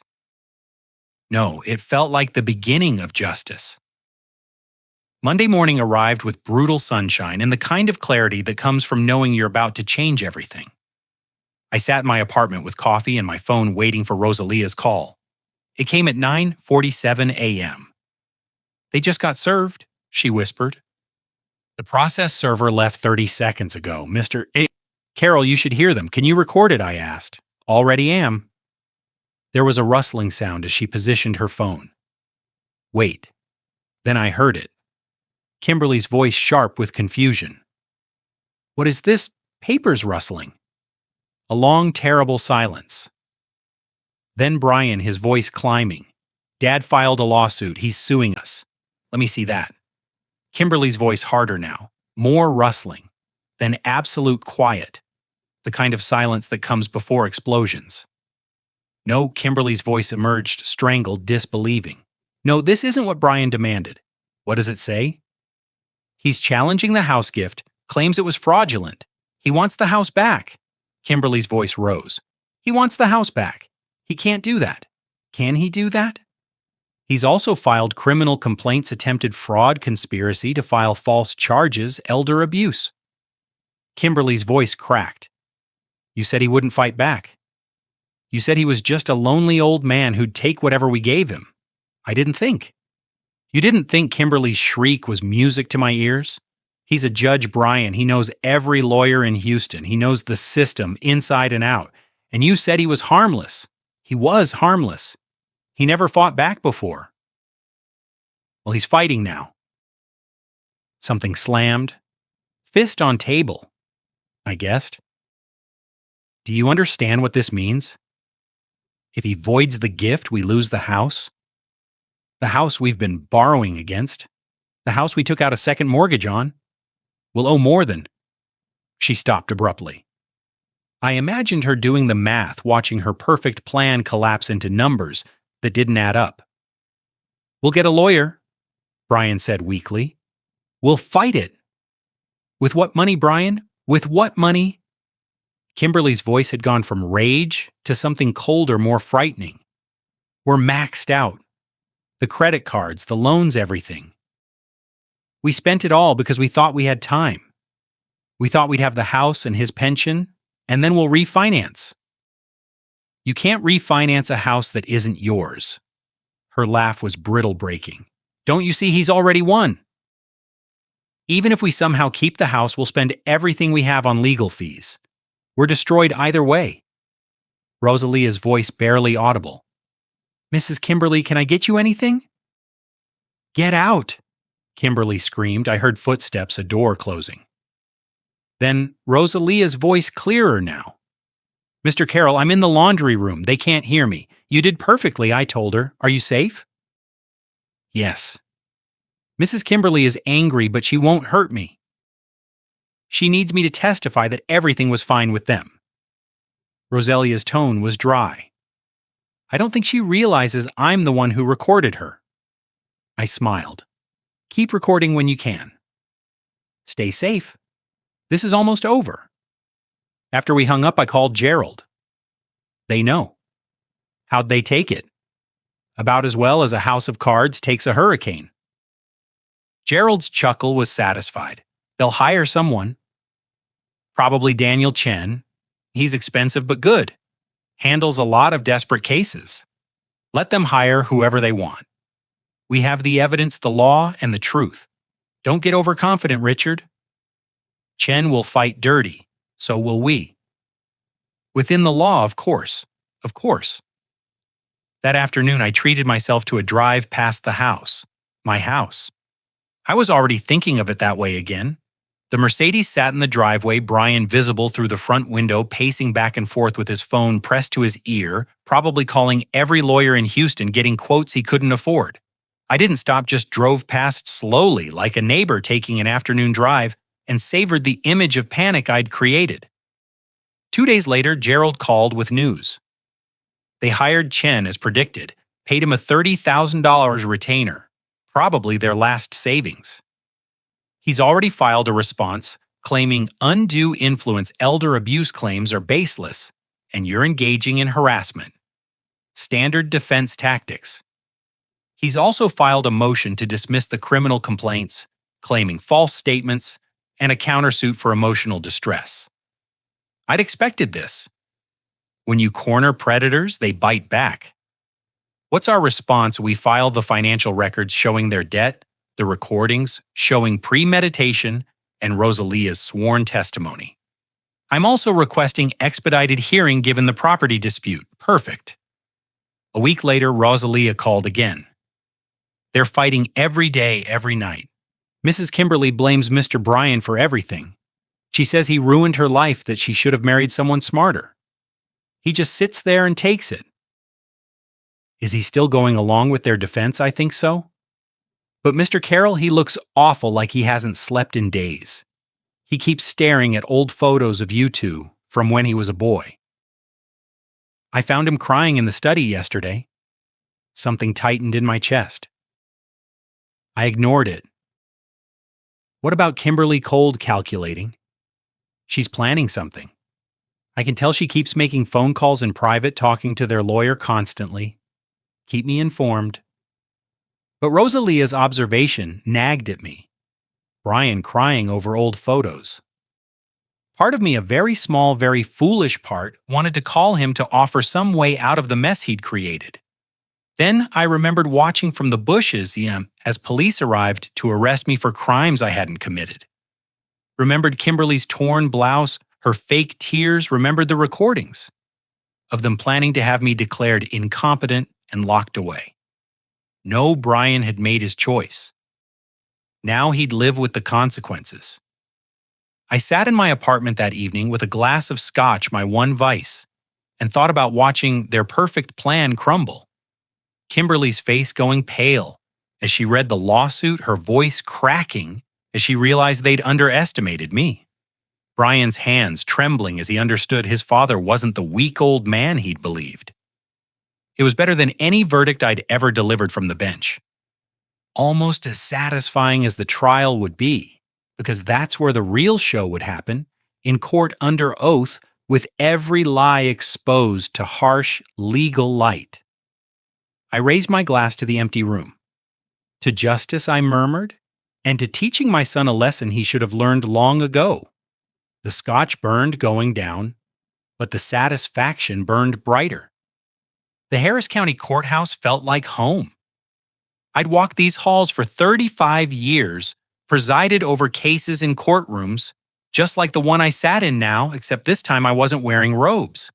No, it felt like the beginning of justice. Monday morning arrived with brutal sunshine and the kind of clarity that comes from knowing you're about to change everything. I sat in my apartment with coffee and my phone waiting for Rosalia's call. It came at 9:47 a.m. They just got served, she whispered. The process server left 30 seconds ago. Mr. Carroll, you should hear them. Can you record it? I asked. Already am. There was a rustling sound as she positioned her phone. Wait. Then I heard it. Kimberly's voice sharp with confusion. What is this? Papers rustling. A long, terrible silence. Then Brian, his voice climbing. Dad filed a lawsuit. He's suing us. Let me see that. Kimberly's voice harder now. More rustling. Then absolute quiet. The kind of silence that comes before explosions. No, Kimberly's voice emerged, strangled, disbelieving. No, this isn't what Brian demanded. What does it say? He's challenging the house gift, claims it was fraudulent. He wants the house back. Kimberly's voice rose. He wants the house back. He can't do that. Can he do that? He's also filed criminal complaints, attempted fraud, conspiracy to file false charges, elder abuse. Kimberly's voice cracked. You said he wouldn't fight back. You said he was just a lonely old man who'd take whatever we gave him. I didn't think. You didn't think Kimberly's shriek was music to my ears? He's a Judge Brian. He knows every lawyer in Houston. He knows the system inside and out. And you said he was harmless. He was harmless. He never fought back before. Well, he's fighting now. Something slammed. Fist on table, I guessed. Do you understand what this means? If he voids the gift, we lose the house. The house we've been borrowing against. The house we took out a second mortgage on. We'll owe more than... She stopped abruptly. I imagined her doing the math, watching her perfect plan collapse into numbers that didn't add up. We'll get a lawyer, Brian said weakly. We'll fight it. With what money, Brian? With what money? Kimberly's voice had gone from rage to something colder, more frightening. We're maxed out. The credit cards, the loans, everything. We spent it all because we thought we had time. We thought we'd have the house and his pension, and then we'll refinance. You can't refinance a house that isn't yours. Her laugh was brittle breaking. Don't you see he's already won? Even if we somehow keep the house, we'll spend everything we have on legal fees. We're destroyed either way. Rosalia's voice barely audible. Mrs. Kimberly, can I get you anything? Get out, Kimberly screamed. I heard footsteps, a door closing. Then Rosalia's voice clearer now. Mr. Carroll, I'm in the laundry room. They can't hear me. You did perfectly, I told her. Are you safe? Yes. Mrs. Kimberly is angry, but she won't hurt me. She needs me to testify that everything was fine with them. Rosalia's tone was dry. I don't think she realizes I'm the one who recorded her. I smiled. Keep recording when you can. Stay safe. This is almost over. After we hung up, I called Gerald. They know. How'd they take it? About as well as a house of cards takes a hurricane. Gerald's chuckle was satisfied. They'll hire someone. Probably Daniel Chen. He's expensive but good. Handles a lot of desperate cases. Let them hire whoever they want. We have the evidence, the law, and the truth. Don't get overconfident, Richard. Chen will fight dirty. So will we. Within the law, of course. Of course. That afternoon, I treated myself to a drive past the house. My house. I was already thinking of it that way again. The Mercedes sat in the driveway, Brian visible through the front window, pacing back and forth with his phone pressed to his ear, probably calling every lawyer in Houston, getting quotes he couldn't afford. I didn't stop, just drove past slowly, like a neighbor taking an afternoon drive, and savored the image of panic I'd created. 2 days later, Gerald called with news. They hired Chen as predicted, paid him a $30,000 retainer, probably their last savings. He's already filed a response claiming undue influence, elder abuse claims are baseless, and you're engaging in harassment. Standard defense tactics. He's also filed a motion to dismiss the criminal complaints, claiming false statements and a countersuit for emotional distress. I'd expected this. When you corner predators, they bite back. What's our response? We file the financial records showing their debt, the recordings showing premeditation, and Rosalia's sworn testimony. I'm also requesting expedited hearing given the property dispute. Perfect. A week later, Rosalia called again. They're fighting every day, every night. Mrs. Kimberly blames Mr. Brian for everything. She says he ruined her life, that she should have married someone smarter. He just sits there and takes it. Is he still going along with their defense? I think so. But Mr. Carroll, he looks awful, like he hasn't slept in days. He keeps staring at old photos of you two from when he was a boy. I found him crying in the study yesterday. Something tightened in my chest. I ignored it. What about Kimberly cold calculating? She's planning something. I can tell she keeps making phone calls in private, talking to their lawyer constantly. Keep me informed. But Rosalia's observation nagged at me. Brian crying over old photos. Part of me, a very small, very foolish part, wanted to call him to offer some way out of the mess he'd created. Then I remembered watching from the bushes as police arrived to arrest me for crimes I hadn't committed. Remembered Kimberly's torn blouse, her fake tears, remembered the recordings of them planning to have me declared incompetent and locked away. No, Brian had made his choice. Now he'd live with the consequences. I sat in my apartment that evening with a glass of scotch, my one vice, and thought about watching their perfect plan crumble. Kimberly's face going pale as she read the lawsuit, her voice cracking as she realized they'd underestimated me. Brian's hands trembling as he understood his father wasn't the weak old man he'd believed. It was better than any verdict I'd ever delivered from the bench. Almost as satisfying as the trial would be, because that's where the real show would happen, in court under oath, with every lie exposed to harsh legal light. I raised my glass to the empty room. To justice, I murmured, and to teaching my son a lesson he should have learned long ago. The scotch burned going down, but the satisfaction burned brighter. The Harris County Courthouse felt like home. I'd walked these halls for 35 years, presided over cases in courtrooms, just like the one I sat in now, except this time I wasn't wearing robes.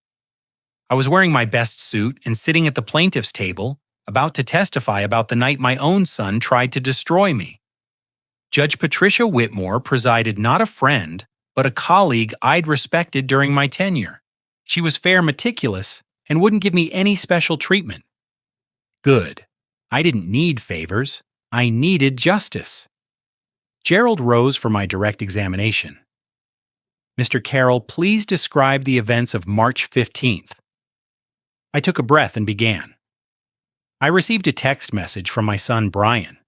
I was wearing my best suit and sitting at the plaintiff's table, about to testify about the night my own son tried to destroy me. Judge Patricia Whitmore presided, not a friend, but a colleague I'd respected during my tenure. She was fair, meticulous, and wouldn't give me any special treatment. Good. I didn't need favors. I needed justice. Gerald rose for my direct examination. Mr. Carroll, please describe the events of March 15th. I took a breath and began. I received a text message from my son Brian.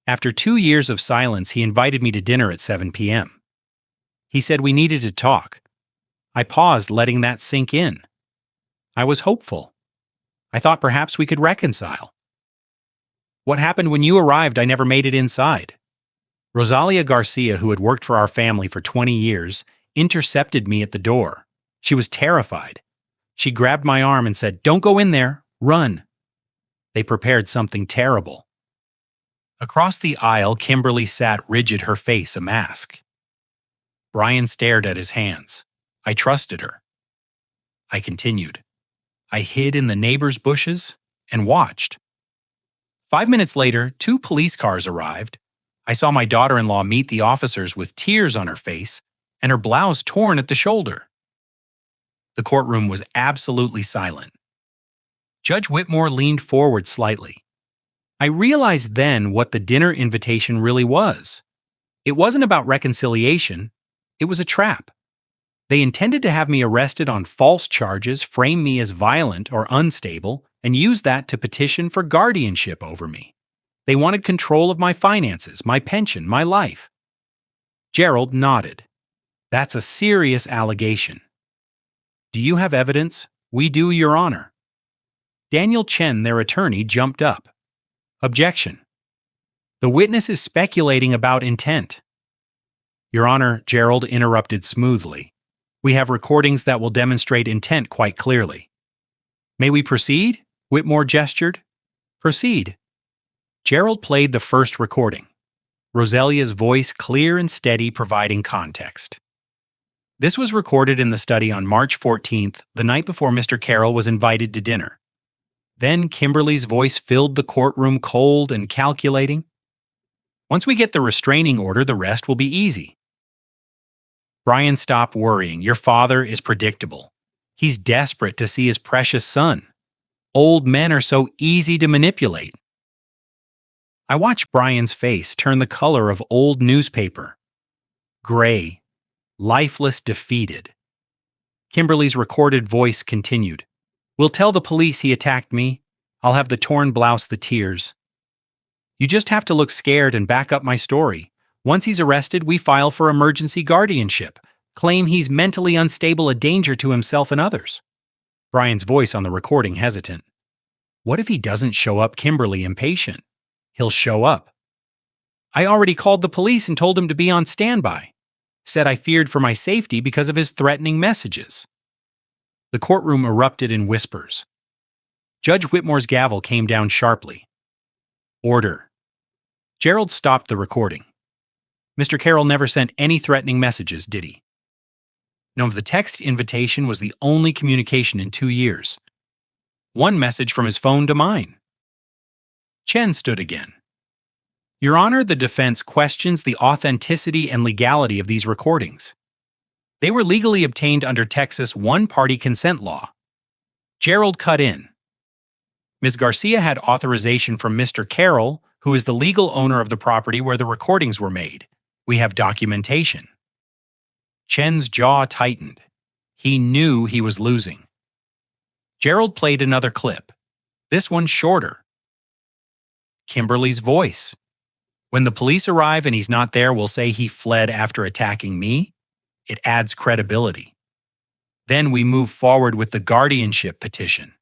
After 2 years of silence, he invited me to dinner at 7 p.m. He said we needed to talk. I paused, letting that sink in. I was hopeful. I thought perhaps we could reconcile. What happened when you arrived? I never made it inside. Rosalia Garcia, who had worked for our family for 20 years, intercepted me at the door. She was terrified. She grabbed my arm and said, "Don't go in there. Run." They prepared something terrible. Across the aisle, Kimberly sat rigid, her face a mask. Brian stared at his hands. I trusted her. I continued. I hid in the neighbor's bushes and watched. 5 minutes later, 2 police cars arrived. I saw my daughter-in-law meet the officers with tears on her face and her blouse torn at the shoulder. The courtroom was absolutely silent. Judge Whitmore leaned forward slightly. I realized then what the dinner invitation really was. It wasn't about reconciliation. It was a trap. They intended to have me arrested on false charges, frame me as violent or unstable, and use that to petition for guardianship over me. They wanted control of my finances, my pension, my life. Gerald nodded. That's a serious allegation. Do you have evidence? We do, Your Honor. Daniel Chen, their attorney, jumped up. Objection. The witness is speculating about intent. Your Honor, Gerald interrupted smoothly. We have recordings that will demonstrate intent quite clearly. May we proceed? Whitmore gestured. Proceed. Gerald played the first recording. Rosalia's voice clear and steady, providing context. This was recorded in the study on March 14th, the night before Mr. Carroll was invited to dinner. Then Kimberly's voice filled the courtroom, cold and calculating. Once we get the restraining order, the rest will be easy. Brian, stop worrying. Your father is predictable. He's desperate to see his precious son. Old men are so easy to manipulate. I watched Brian's face turn the color of old newspaper. Gray, lifeless, defeated. Kimberly's recorded voice continued. "We'll tell the police he attacked me. I'll have the torn blouse, the tears. You just have to look scared and back up my story. Once he's arrested, we file for emergency guardianship. Claim he's mentally unstable, a danger to himself and others." Brian's voice on the recording hesitant. "What if he doesn't show up?" Kimberly impatient. "He'll show up. I already called the police and told him to be on standby. Said I feared for my safety because of his threatening messages." The courtroom erupted in whispers. Judge Whitmore's gavel came down sharply. "Order." Gerald stopped the recording. "Mr. Carroll never sent any threatening messages, did he?" No, the text invitation was the only communication in 2 years. One message from his phone to mine. Chen stood again. "Your Honor, the defense questions the authenticity and legality of these recordings. They were legally obtained under Texas one-party consent law." Gerald cut in. "Ms. Garcia had authorization from Mr. Carroll, who is the legal owner of the property where the recordings were made. We have documentation." Chen's jaw tightened. He knew he was losing. Gerald played another clip. This one shorter. Kimberly's voice. "When the police arrive and he's not there, we'll say he fled after attacking me. It adds credibility. Then we move forward with the guardianship petition.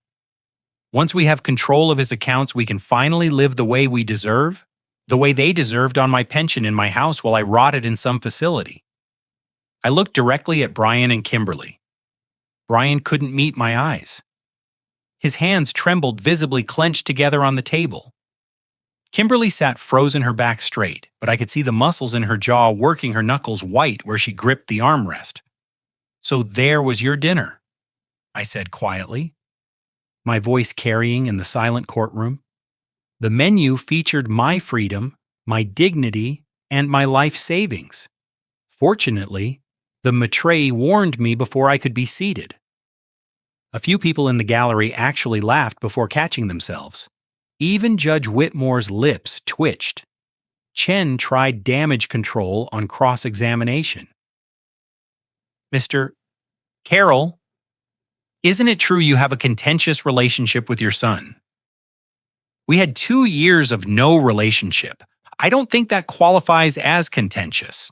Once we have control of his accounts, we can finally live the way we deserve, the way they deserved on my pension in my house while I rotted in some facility." I looked directly at Brian and Kimberly. Brian couldn't meet my eyes. His hands trembled, visibly clenched together on the table. Kimberly sat frozen, her back straight, but I could see the muscles in her jaw working, her knuckles white where she gripped the armrest. "So there was your dinner," I said quietly, my voice carrying in the silent courtroom. "The menu featured my freedom, my dignity, and my life savings. Fortunately, the maître warned me before I could be seated." A few people in the gallery actually laughed before catching themselves. Even Judge Whitmore's lips twitched. Chen tried damage control on cross-examination. "Mr. Carroll, isn't it true you have a contentious relationship with your son?" "We had 2 years of no relationship. I don't think that qualifies as contentious."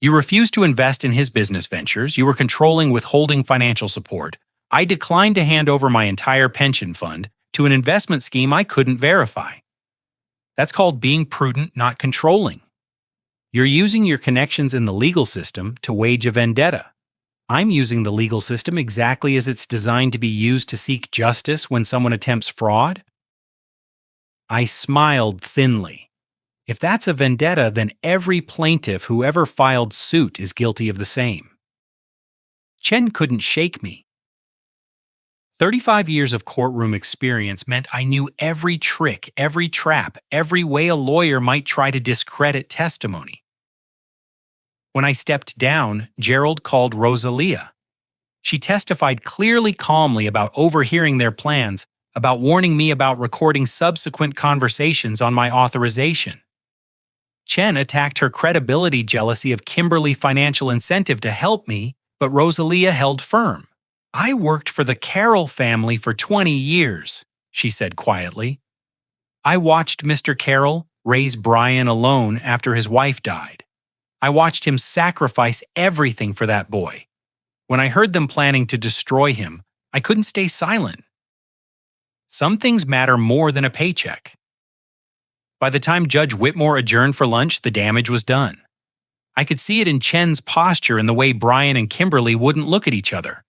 "You refused to invest in his business ventures. You were controlling, withholding financial support. I declined to hand over my entire pension fund to an investment scheme I couldn't verify. That's called being prudent, not controlling. You're using your connections in the legal system to wage a vendetta. I'm using the legal system exactly as it's designed to be used to seek justice when someone attempts fraud." I smiled thinly. If that's a vendetta, then every plaintiff who ever filed suit is guilty of the same. Chen couldn't shake me. 35 years of courtroom experience meant I knew every trick, every trap, every way a lawyer might try to discredit testimony. When I stepped down, Gerald called Rosalia. She testified clearly, calmly about overhearing their plans, about warning me about recording subsequent conversations on my authorization. Chen attacked her credibility, jealousy of Kimberly, financial incentive to help me, but Rosalia held firm. "I worked for the Carroll family for 20 years, she said quietly. "I watched Mr. Carroll raise Brian alone after his wife died. I watched him sacrifice everything for that boy. When I heard them planning to destroy him, I couldn't stay silent. Some things matter more than a paycheck." By the time Judge Whitmore adjourned for lunch, the damage was done. I could see it in Chen's posture and the way Brian and Kimberly wouldn't look at each other.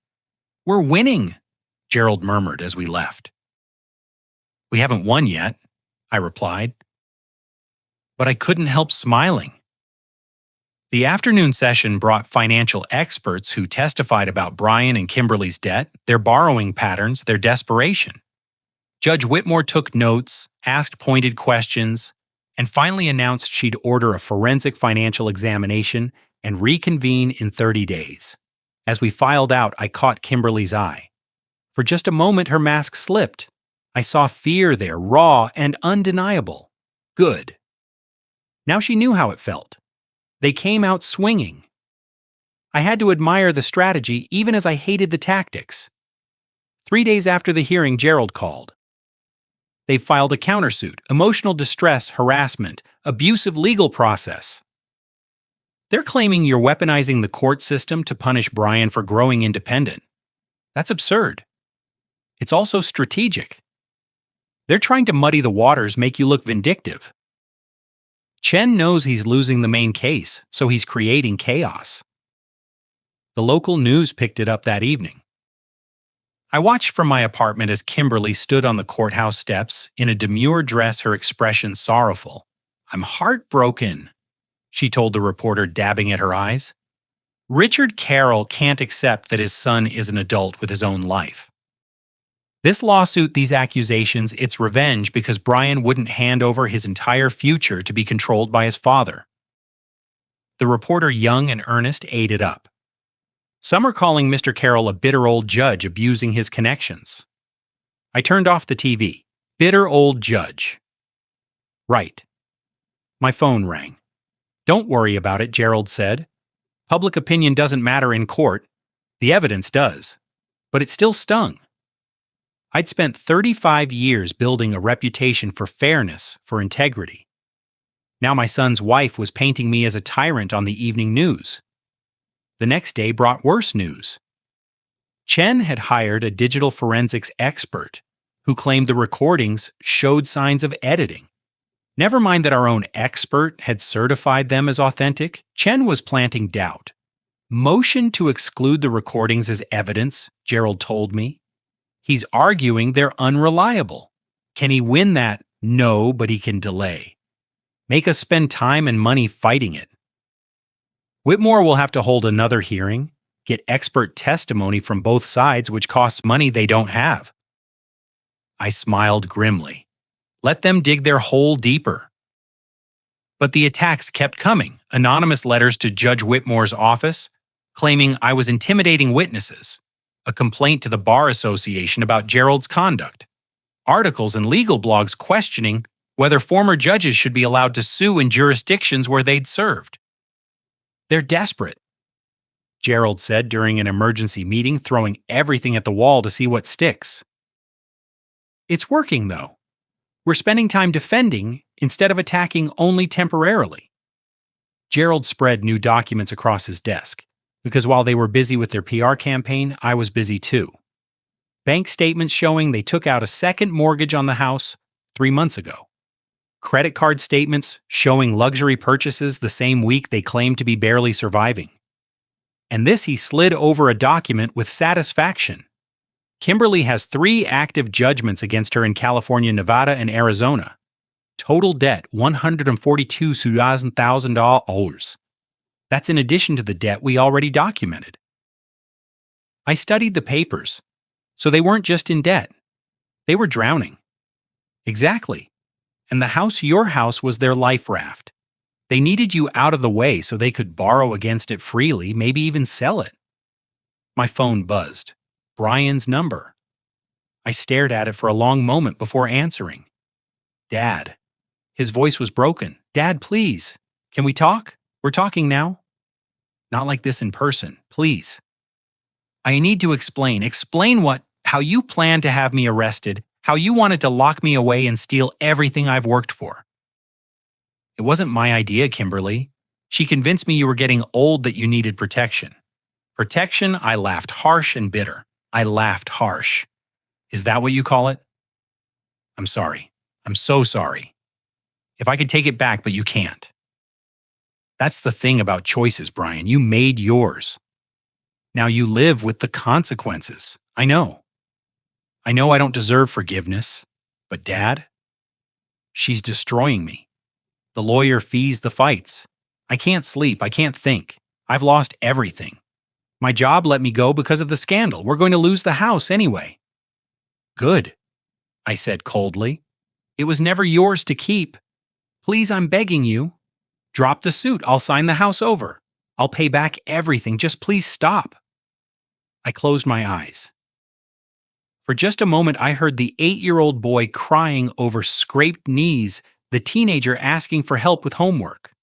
"We're winning," Gerald murmured as we left. "We haven't won yet," I replied. But I couldn't help smiling. The afternoon session brought financial experts who testified about Brian and Kimberly's debt, their borrowing patterns, their desperation. Judge Whitmore took notes, asked pointed questions, and finally announced she'd order a forensic financial examination and reconvene in 30 days. As we filed out, I caught Kimberly's eye. For just a moment, her mask slipped. I saw fear there, raw and undeniable. Good. Now she knew how it felt. They came out swinging. I had to admire the strategy even as I hated the tactics. 3 days after the hearing, Gerald called. They filed a countersuit, emotional distress, harassment, abusive legal process. They're claiming you're weaponizing the court system to punish Brian for growing independent. That's absurd. It's also strategic. They're trying to muddy the waters, make you look vindictive. Chen knows he's losing the main case, so he's creating chaos. The local news picked it up that evening. I watched from my apartment as Kimberly stood on the courthouse steps, in a demure dress, her expression sorrowful. "I'm heartbroken," she told the reporter, dabbing at her eyes. Richard Carroll can't accept that his son is an adult with his own life. This lawsuit, these accusations, it's revenge because Brian wouldn't hand over his entire future to be controlled by his father. The reporter, young and earnest, ate it up. Some are calling Mr. Carroll a bitter old judge abusing his connections. I turned off the TV. Bitter old judge. Right. My phone rang. "Don't worry about it," Gerald said. "Public opinion doesn't matter in court. The evidence does." But it still stung. I'd spent 35 years building a reputation for fairness, for integrity. Now my son's wife was painting me as a tyrant on the evening news. The next day brought worse news. Chen had hired a digital forensics expert who claimed the recordings showed signs of editing. Never mind that our own expert had certified them as authentic, Chen was planting doubt. Motion to exclude the recordings as evidence, Gerald told me. He's arguing they're unreliable. Can he win that? No, but he can delay. Make us spend time and money fighting it. Whitmore will have to hold another hearing, get expert testimony from both sides, which costs money they don't have. I smiled grimly. Let them dig their hole deeper. But the attacks kept coming. Anonymous letters to Judge Whitmore's office, claiming I was intimidating witnesses. A complaint to the Bar Association about Gerald's conduct. Articles and legal blogs questioning whether former judges should be allowed to sue in jurisdictions where they'd served. They're desperate, Gerald said during an emergency meeting, throwing everything at the wall to see what sticks. It's working, though. We're spending time defending instead of attacking only temporarily. Gerald spread new documents across his desk, because while they were busy with their PR campaign, I was busy too. Bank statements showing they took out a second mortgage on the house 3 months ago. Credit card statements showing luxury purchases the same week they claimed to be barely surviving. And this he slid over a document with satisfaction. Kimberly has 3 active judgments against her in California, Nevada, and Arizona. Total debt, $142,000. That's in addition to the debt we already documented. I studied the papers, so they weren't just in debt. They were drowning. Exactly. And the house, your house, was their life raft. They needed you out of the way so they could borrow against it freely, maybe even sell it. My phone buzzed. Brian's number. I stared at it for a long moment before answering. Dad. His voice was broken. Dad, please. Can we talk? We're talking now. Not like this in person, please. I need to explain. Explain what? How you planned to have me arrested, how you wanted to lock me away and steal everything I've worked for. It wasn't my idea, Kimberly. She convinced me you were getting old, that you needed protection. Protection? I laughed, harsh and bitter. I laughed harsh. Is that what you call it? I'm sorry. I'm so sorry. If I could take it back, but you can't. That's the thing about choices, Brian. You made yours. Now you live with the consequences. I know I don't deserve forgiveness, but Dad? She's destroying me. The lawyer fees the fights. I can't sleep. I can't think. I've lost everything. My job let me go because of the scandal. We're going to lose the house anyway. Good, I said coldly. It was never yours to keep. Please, I'm begging you. Drop the suit. I'll sign the house over. I'll pay back everything. Just please stop. I closed my eyes. For just a moment, I heard the 8-year-old boy crying over scraped knees, the teenager asking for help with homework,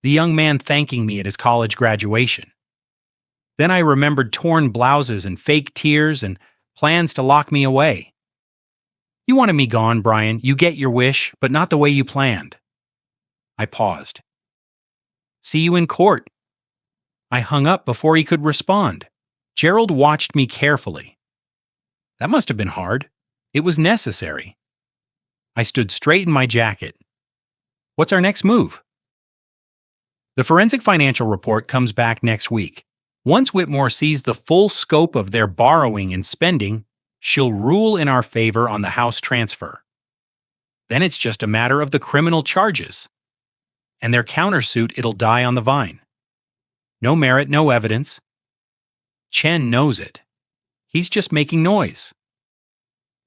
the young man thanking me at his college graduation. Then I remembered torn blouses and fake tears and plans to lock me away. You wanted me gone, Brian. You get your wish, but not the way you planned. I paused. See you in court. I hung up before he could respond. Gerald watched me carefully. That must have been hard. It was necessary. I stood straight in my jacket. What's our next move? The forensic financial report comes back next week. Once Whitmore sees the full scope of their borrowing and spending, she'll rule in our favor on the house transfer. Then it's just a matter of the criminal charges. And their countersuit, it'll die on the vine. No merit, no evidence. Chen knows it. He's just making noise.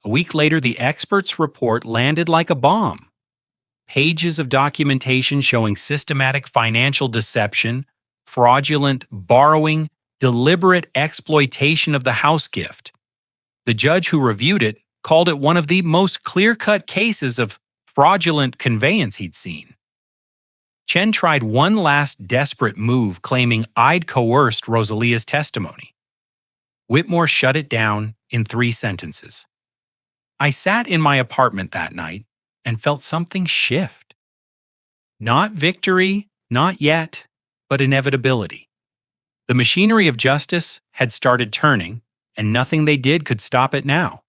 A week later, the expert's report landed like a bomb. Pages of documentation showing systematic financial deception, fraudulent borrowing, deliberate exploitation of the house gift. The judge who reviewed it called it one of the most clear-cut cases of fraudulent conveyance he'd seen. Chen tried one last desperate move, claiming I'd coerced Rosalia's testimony. Whitmore shut it down in 3 sentences. I sat in my apartment that night and felt something shift. Not victory, not yet, but inevitability. The machinery of justice had started turning, and nothing they did could stop it now.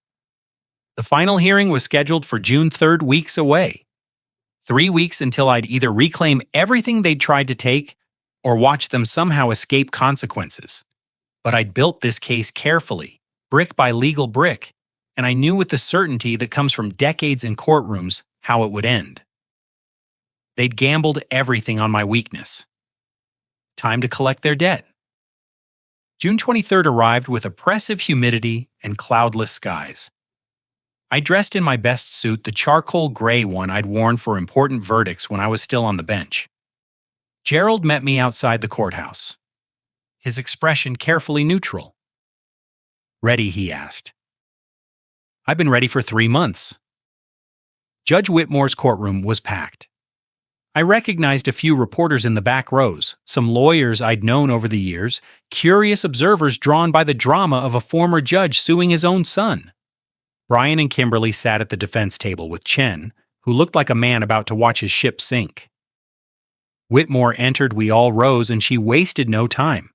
The final hearing was scheduled for June 3rd, weeks away. 3 weeks until I'd either reclaim everything they'd tried to take or watch them somehow escape consequences. But I'd built this case carefully, brick by legal brick, and I knew with the certainty that comes from decades in courtrooms how it would end. They'd gambled everything on my weakness. Time to collect their debt. June 23rd arrived with oppressive humidity and cloudless skies. I dressed in my best suit, the charcoal gray one I'd worn for important verdicts when I was still on the bench. Gerald met me outside the courthouse, his expression carefully neutral. Ready, he asked. I've been ready for 3 months. Judge Whitmore's courtroom was packed. I recognized a few reporters in the back rows, some lawyers I'd known over the years, curious observers drawn by the drama of a former judge suing his own son. Brian and Kimberly sat at the defense table with Chen, who looked like a man about to watch his ship sink. Whitmore entered, we all rose, and she wasted no time.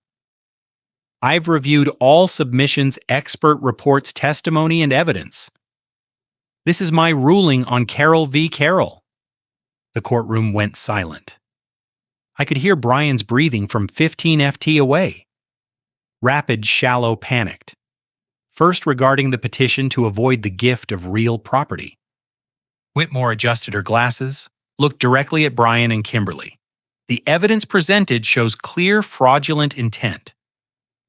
I've reviewed all submissions, expert reports, testimony, and evidence. This is my ruling on Carroll v. Carroll. The courtroom went silent. I could hear Brian's breathing from 15 ft away. Rapid, shallow, panicked. First regarding the petition to avoid the gift of real property. Whitmore adjusted her glasses, looked directly at Brian and Kimberly. The evidence presented shows clear fraudulent intent.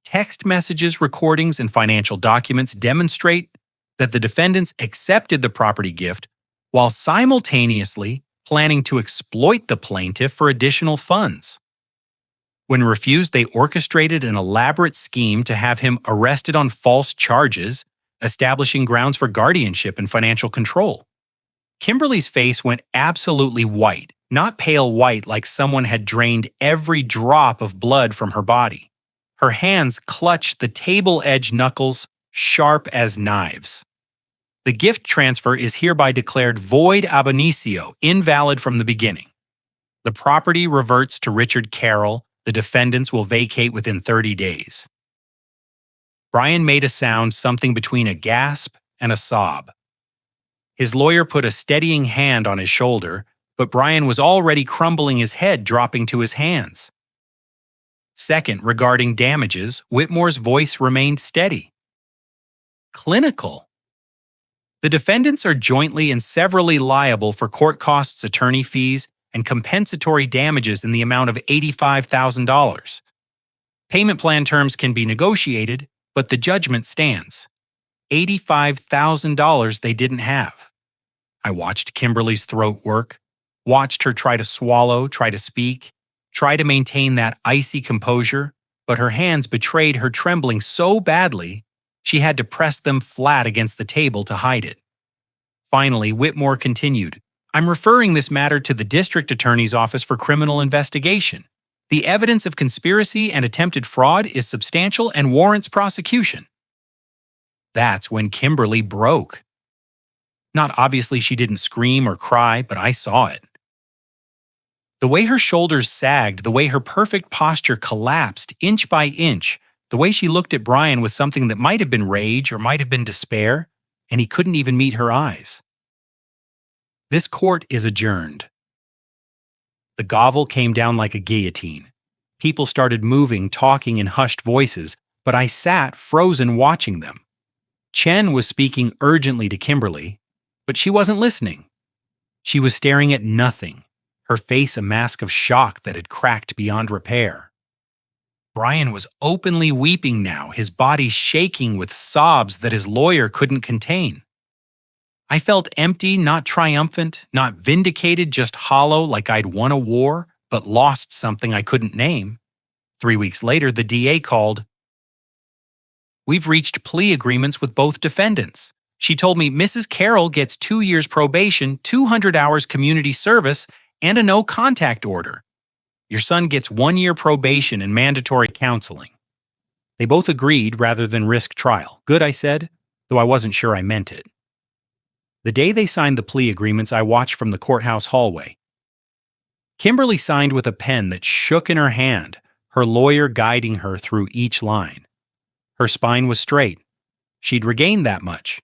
Text messages, recordings, and financial documents demonstrate that the defendants accepted the property gift while simultaneously planning to exploit the plaintiff for additional funds. When refused, they orchestrated an elaborate scheme to have him arrested on false charges, establishing grounds for guardianship and financial control. Kimberly's face went absolutely white, not pale white like someone had drained every drop of blood from her body. Her hands clutched the table-edge knuckles, sharp as knives. The gift transfer is hereby declared void ab initio, invalid from the beginning. The property reverts to Richard Carroll. The defendants will vacate within 30 days. Brian made a sound something between a gasp and a sob. His lawyer put a steadying hand on his shoulder, but Brian was already crumbling, his head dropping to his hands. Second, regarding damages, Whitmore's voice remained steady. Clinical. The defendants are jointly and severally liable for court costs, attorney fees, and compensatory damages in the amount of $85,000. Payment plan terms can be negotiated, but the judgment stands. $85,000 they didn't have. I watched Kimberly's throat work, watched her try to swallow, try to speak, try to maintain that icy composure, but her hands betrayed her trembling so badly she had to press them flat against the table to hide it. Finally, Whitmore continued, "I'm referring this matter to the District Attorney's Office for Criminal Investigation. The evidence of conspiracy and attempted fraud is substantial and warrants prosecution." That's when Kimberly broke. Not obviously she didn't scream or cry, but I saw it. The way her shoulders sagged, the way her perfect posture collapsed inch by inch, the way she looked at Brian with something that might have been rage or might have been despair, and he couldn't even meet her eyes. This court is adjourned. The gavel came down like a guillotine. People started moving, talking in hushed voices, but I sat frozen watching them. Chen was speaking urgently to Kimberly, but she wasn't listening. She was staring at nothing, her face a mask of shock that had cracked beyond repair. Brian was openly weeping now, his body shaking with sobs that his lawyer couldn't contain. I felt empty, not triumphant, not vindicated, just hollow, like I'd won a war, but lost something I couldn't name. 3 weeks later, the DA called. "We've reached plea agreements with both defendants." She told me Mrs. Carroll gets 2 years probation, 200 hours community service, and a no-contact order. Your son gets 1 year probation and mandatory counseling. They both agreed rather than risk trial. Good, I said, though I wasn't sure I meant it. The day they signed the plea agreements, I watched from the courthouse hallway. Kimberly signed with a pen that shook in her hand, her lawyer guiding her through each line. Her spine was straight. She'd regained that much.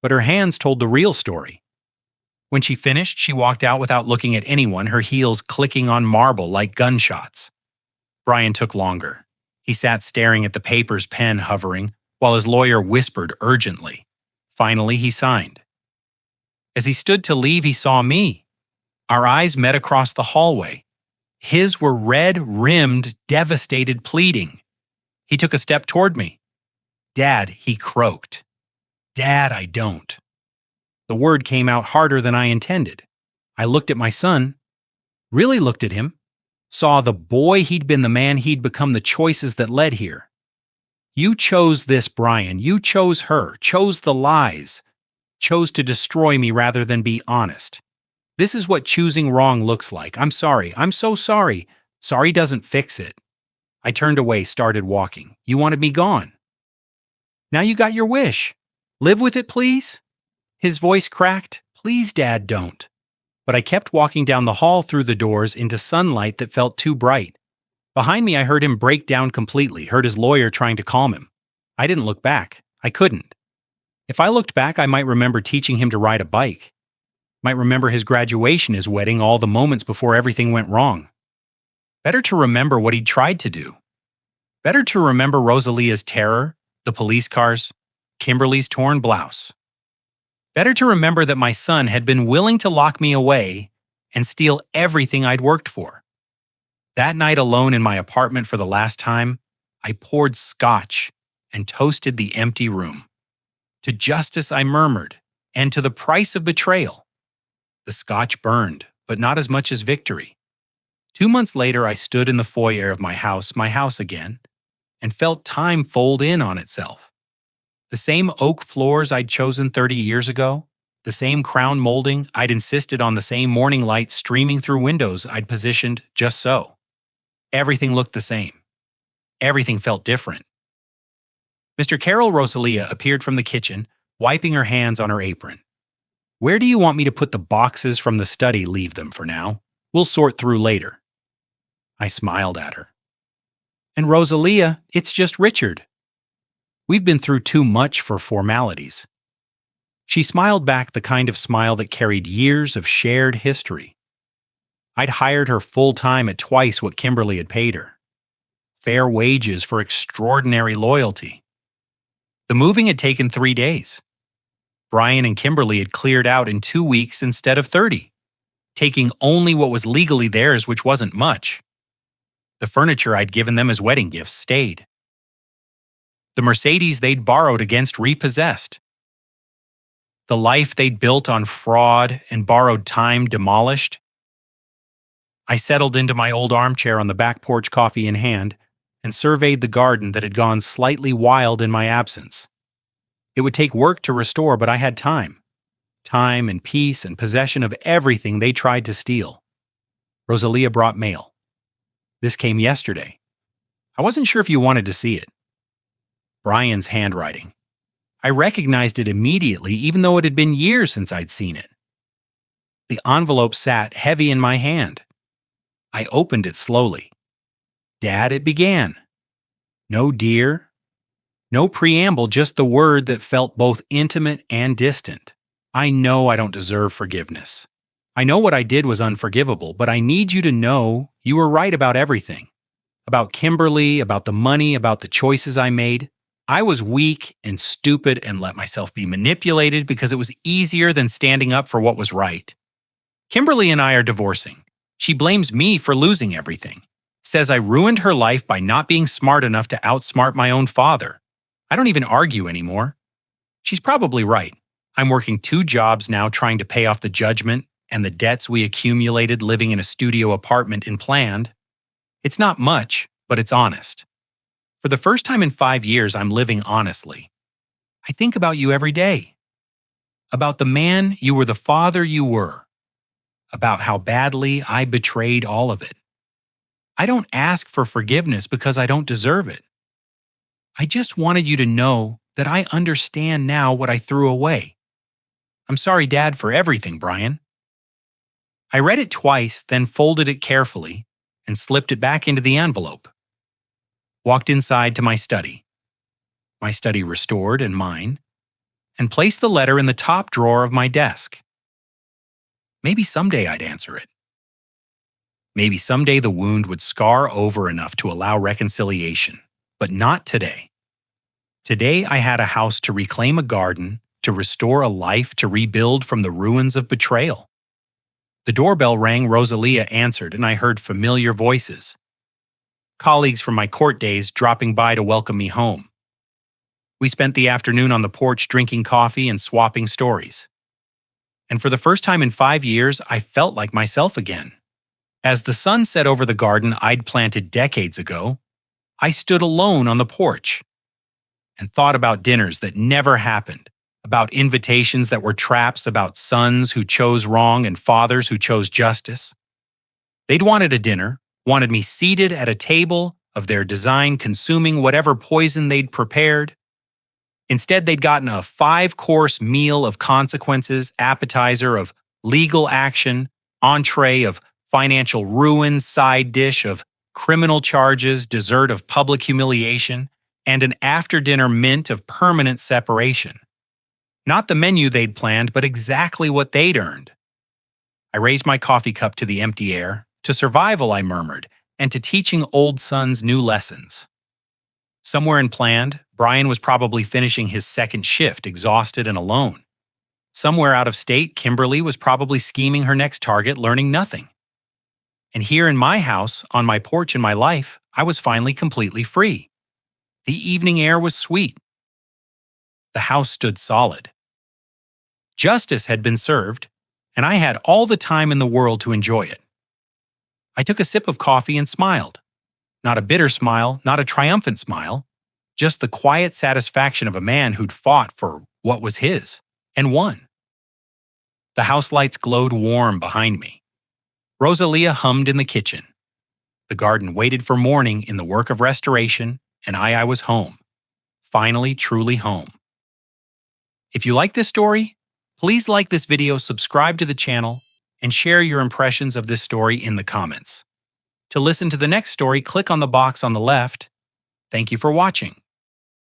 But her hands told the real story. When she finished, she walked out without looking at anyone, her heels clicking on marble like gunshots. Brian took longer. He sat staring at the paper's pen hovering, while his lawyer whispered urgently. Finally, he signed. As he stood to leave, he saw me. Our eyes met across the hallway. His were red-rimmed, devastated pleading. He took a step toward me. "Dad," he croaked. "Dad, I don't." The word came out harder than I intended. I looked at my son, really looked at him, saw the boy he'd been, the man he'd become, the choices that led here. "You chose this, Brian. You chose her, chose the lies, chose to destroy me rather than be honest. This is what choosing wrong looks like. I'm sorry. I'm so sorry. Sorry doesn't fix it." I turned away, started walking. "You wanted me gone. Now you got your wish. Live with it, please?" His voice cracked. "Please, Dad, don't." But I kept walking down the hall through the doors into sunlight that felt too bright. Behind me, I heard him break down completely, heard his lawyer trying to calm him. I didn't look back. I couldn't. If I looked back, I might remember teaching him to ride a bike. Might remember his graduation, his wedding, all the moments before everything went wrong. Better to remember what he'd tried to do. Better to remember Rosalia's terror, the police cars, Kimberly's torn blouse. Better to remember that my son had been willing to lock me away and steal everything I'd worked for. That night alone in my apartment for the last time, I poured scotch and toasted the empty room. To justice I murmured, and to the price of betrayal. The scotch burned, but not as much as victory. 2 months later, I stood in the foyer of my house again, and felt time fold in on itself. The same oak floors I'd chosen 30 years ago, the same crown molding I'd insisted on, the same morning light streaming through windows I'd positioned just so. Everything looked the same. Everything felt different. Mr. Carroll Rosalia appeared from the kitchen, wiping her hands on her apron. "Where do you want me to put the boxes from the study? Leave them for now. We'll sort through later." I smiled at her. "And Rosalia, it's just Richard. We've been through too much for formalities." She smiled back, the kind of smile that carried years of shared history. I'd hired her full-time at twice what Kimberly had paid her. Fair wages for extraordinary loyalty. The moving had taken 3 days. Brian and Kimberly had cleared out in 2 weeks instead of 30, taking only what was legally theirs, which wasn't much. The furniture I'd given them as wedding gifts stayed. The Mercedes they'd borrowed against repossessed. The life they'd built on fraud and borrowed time demolished. I settled into my old armchair on the back porch, coffee in hand, and surveyed the garden that had gone slightly wild in my absence. It would take work to restore, but I had time. Time and peace and possession of everything they tried to steal. Rosalia brought mail. This came yesterday. I wasn't sure if you wanted to see it. Brian's handwriting. I recognized it immediately, even though it had been years since I'd seen it. The envelope sat heavy in my hand. I opened it slowly. Dad, it began. No dear. No preamble, just the word that felt both intimate and distant. I know I don't deserve forgiveness. I know what I did was unforgivable, but I need you to know you were right about everything. About Kimberly, about the money, about the choices I made. I was weak and stupid and let myself be manipulated because it was easier than standing up for what was right. Kimberly and I are divorcing. She blames me for losing everything. Says I ruined her life by not being smart enough to outsmart my own father. I don't even argue anymore. She's probably right. I'm working 2 jobs now trying to pay off the judgment and the debts we accumulated living in a studio apartment in Planned. It's not much, but it's honest. For the first time in 5 years, I'm living honestly. I think about you every day. About the man you were, the father you were. About how badly I betrayed all of it. I don't ask for forgiveness because I don't deserve it. I just wanted you to know that I understand now what I threw away. I'm sorry, Dad, for everything, Brian. I read it twice, then folded it carefully and slipped it back into the envelope. Walked inside to my study restored and mine, and placed the letter in the top drawer of my desk. Maybe someday I'd answer it. Maybe someday the wound would scar over enough to allow reconciliation, but not today. Today I had a house to reclaim, a garden, to restore a life, to rebuild from the ruins of betrayal. The doorbell rang, Rosalia answered, and I heard familiar voices. Colleagues from my court days dropping by to welcome me home. We spent the afternoon on the porch drinking coffee and swapping stories. And for the first time in 5 years, I felt like myself again. As the sun set over the garden I'd planted decades ago, I stood alone on the porch and thought about dinners that never happened, about invitations that were traps, about sons who chose wrong and fathers who chose justice. They'd wanted a dinner, wanted me seated at a table of their design, consuming whatever poison they'd prepared. Instead, they'd gotten a 5-course meal of consequences, appetizer of legal action, entree of financial ruin, side dish of criminal charges, dessert of public humiliation, and an after-dinner mint of permanent separation. Not the menu they'd planned, but exactly what they'd earned. I raised my coffee cup to the empty air. To survival, I murmured, and to teaching old sons new lessons. Somewhere in Planned, Brian was probably finishing his second shift, exhausted and alone. Somewhere out of state, Kimberly was probably scheming her next target, learning nothing. And here in my house, on my porch in my life, I was finally completely free. The evening air was sweet. The house stood solid. Justice had been served, and I had all the time in the world to enjoy it. I took a sip of coffee and smiled. Not a bitter smile, not a triumphant smile, just the quiet satisfaction of a man who'd fought for what was his, and won. The house lights glowed warm behind me. Rosalia hummed in the kitchen. The garden waited for morning in the work of restoration, and I was home. Finally, truly home. If you like this story, please like this video, subscribe to the channel, and share your impressions of this story in the comments. To listen to the next story, click on the box on the left. Thank you for watching.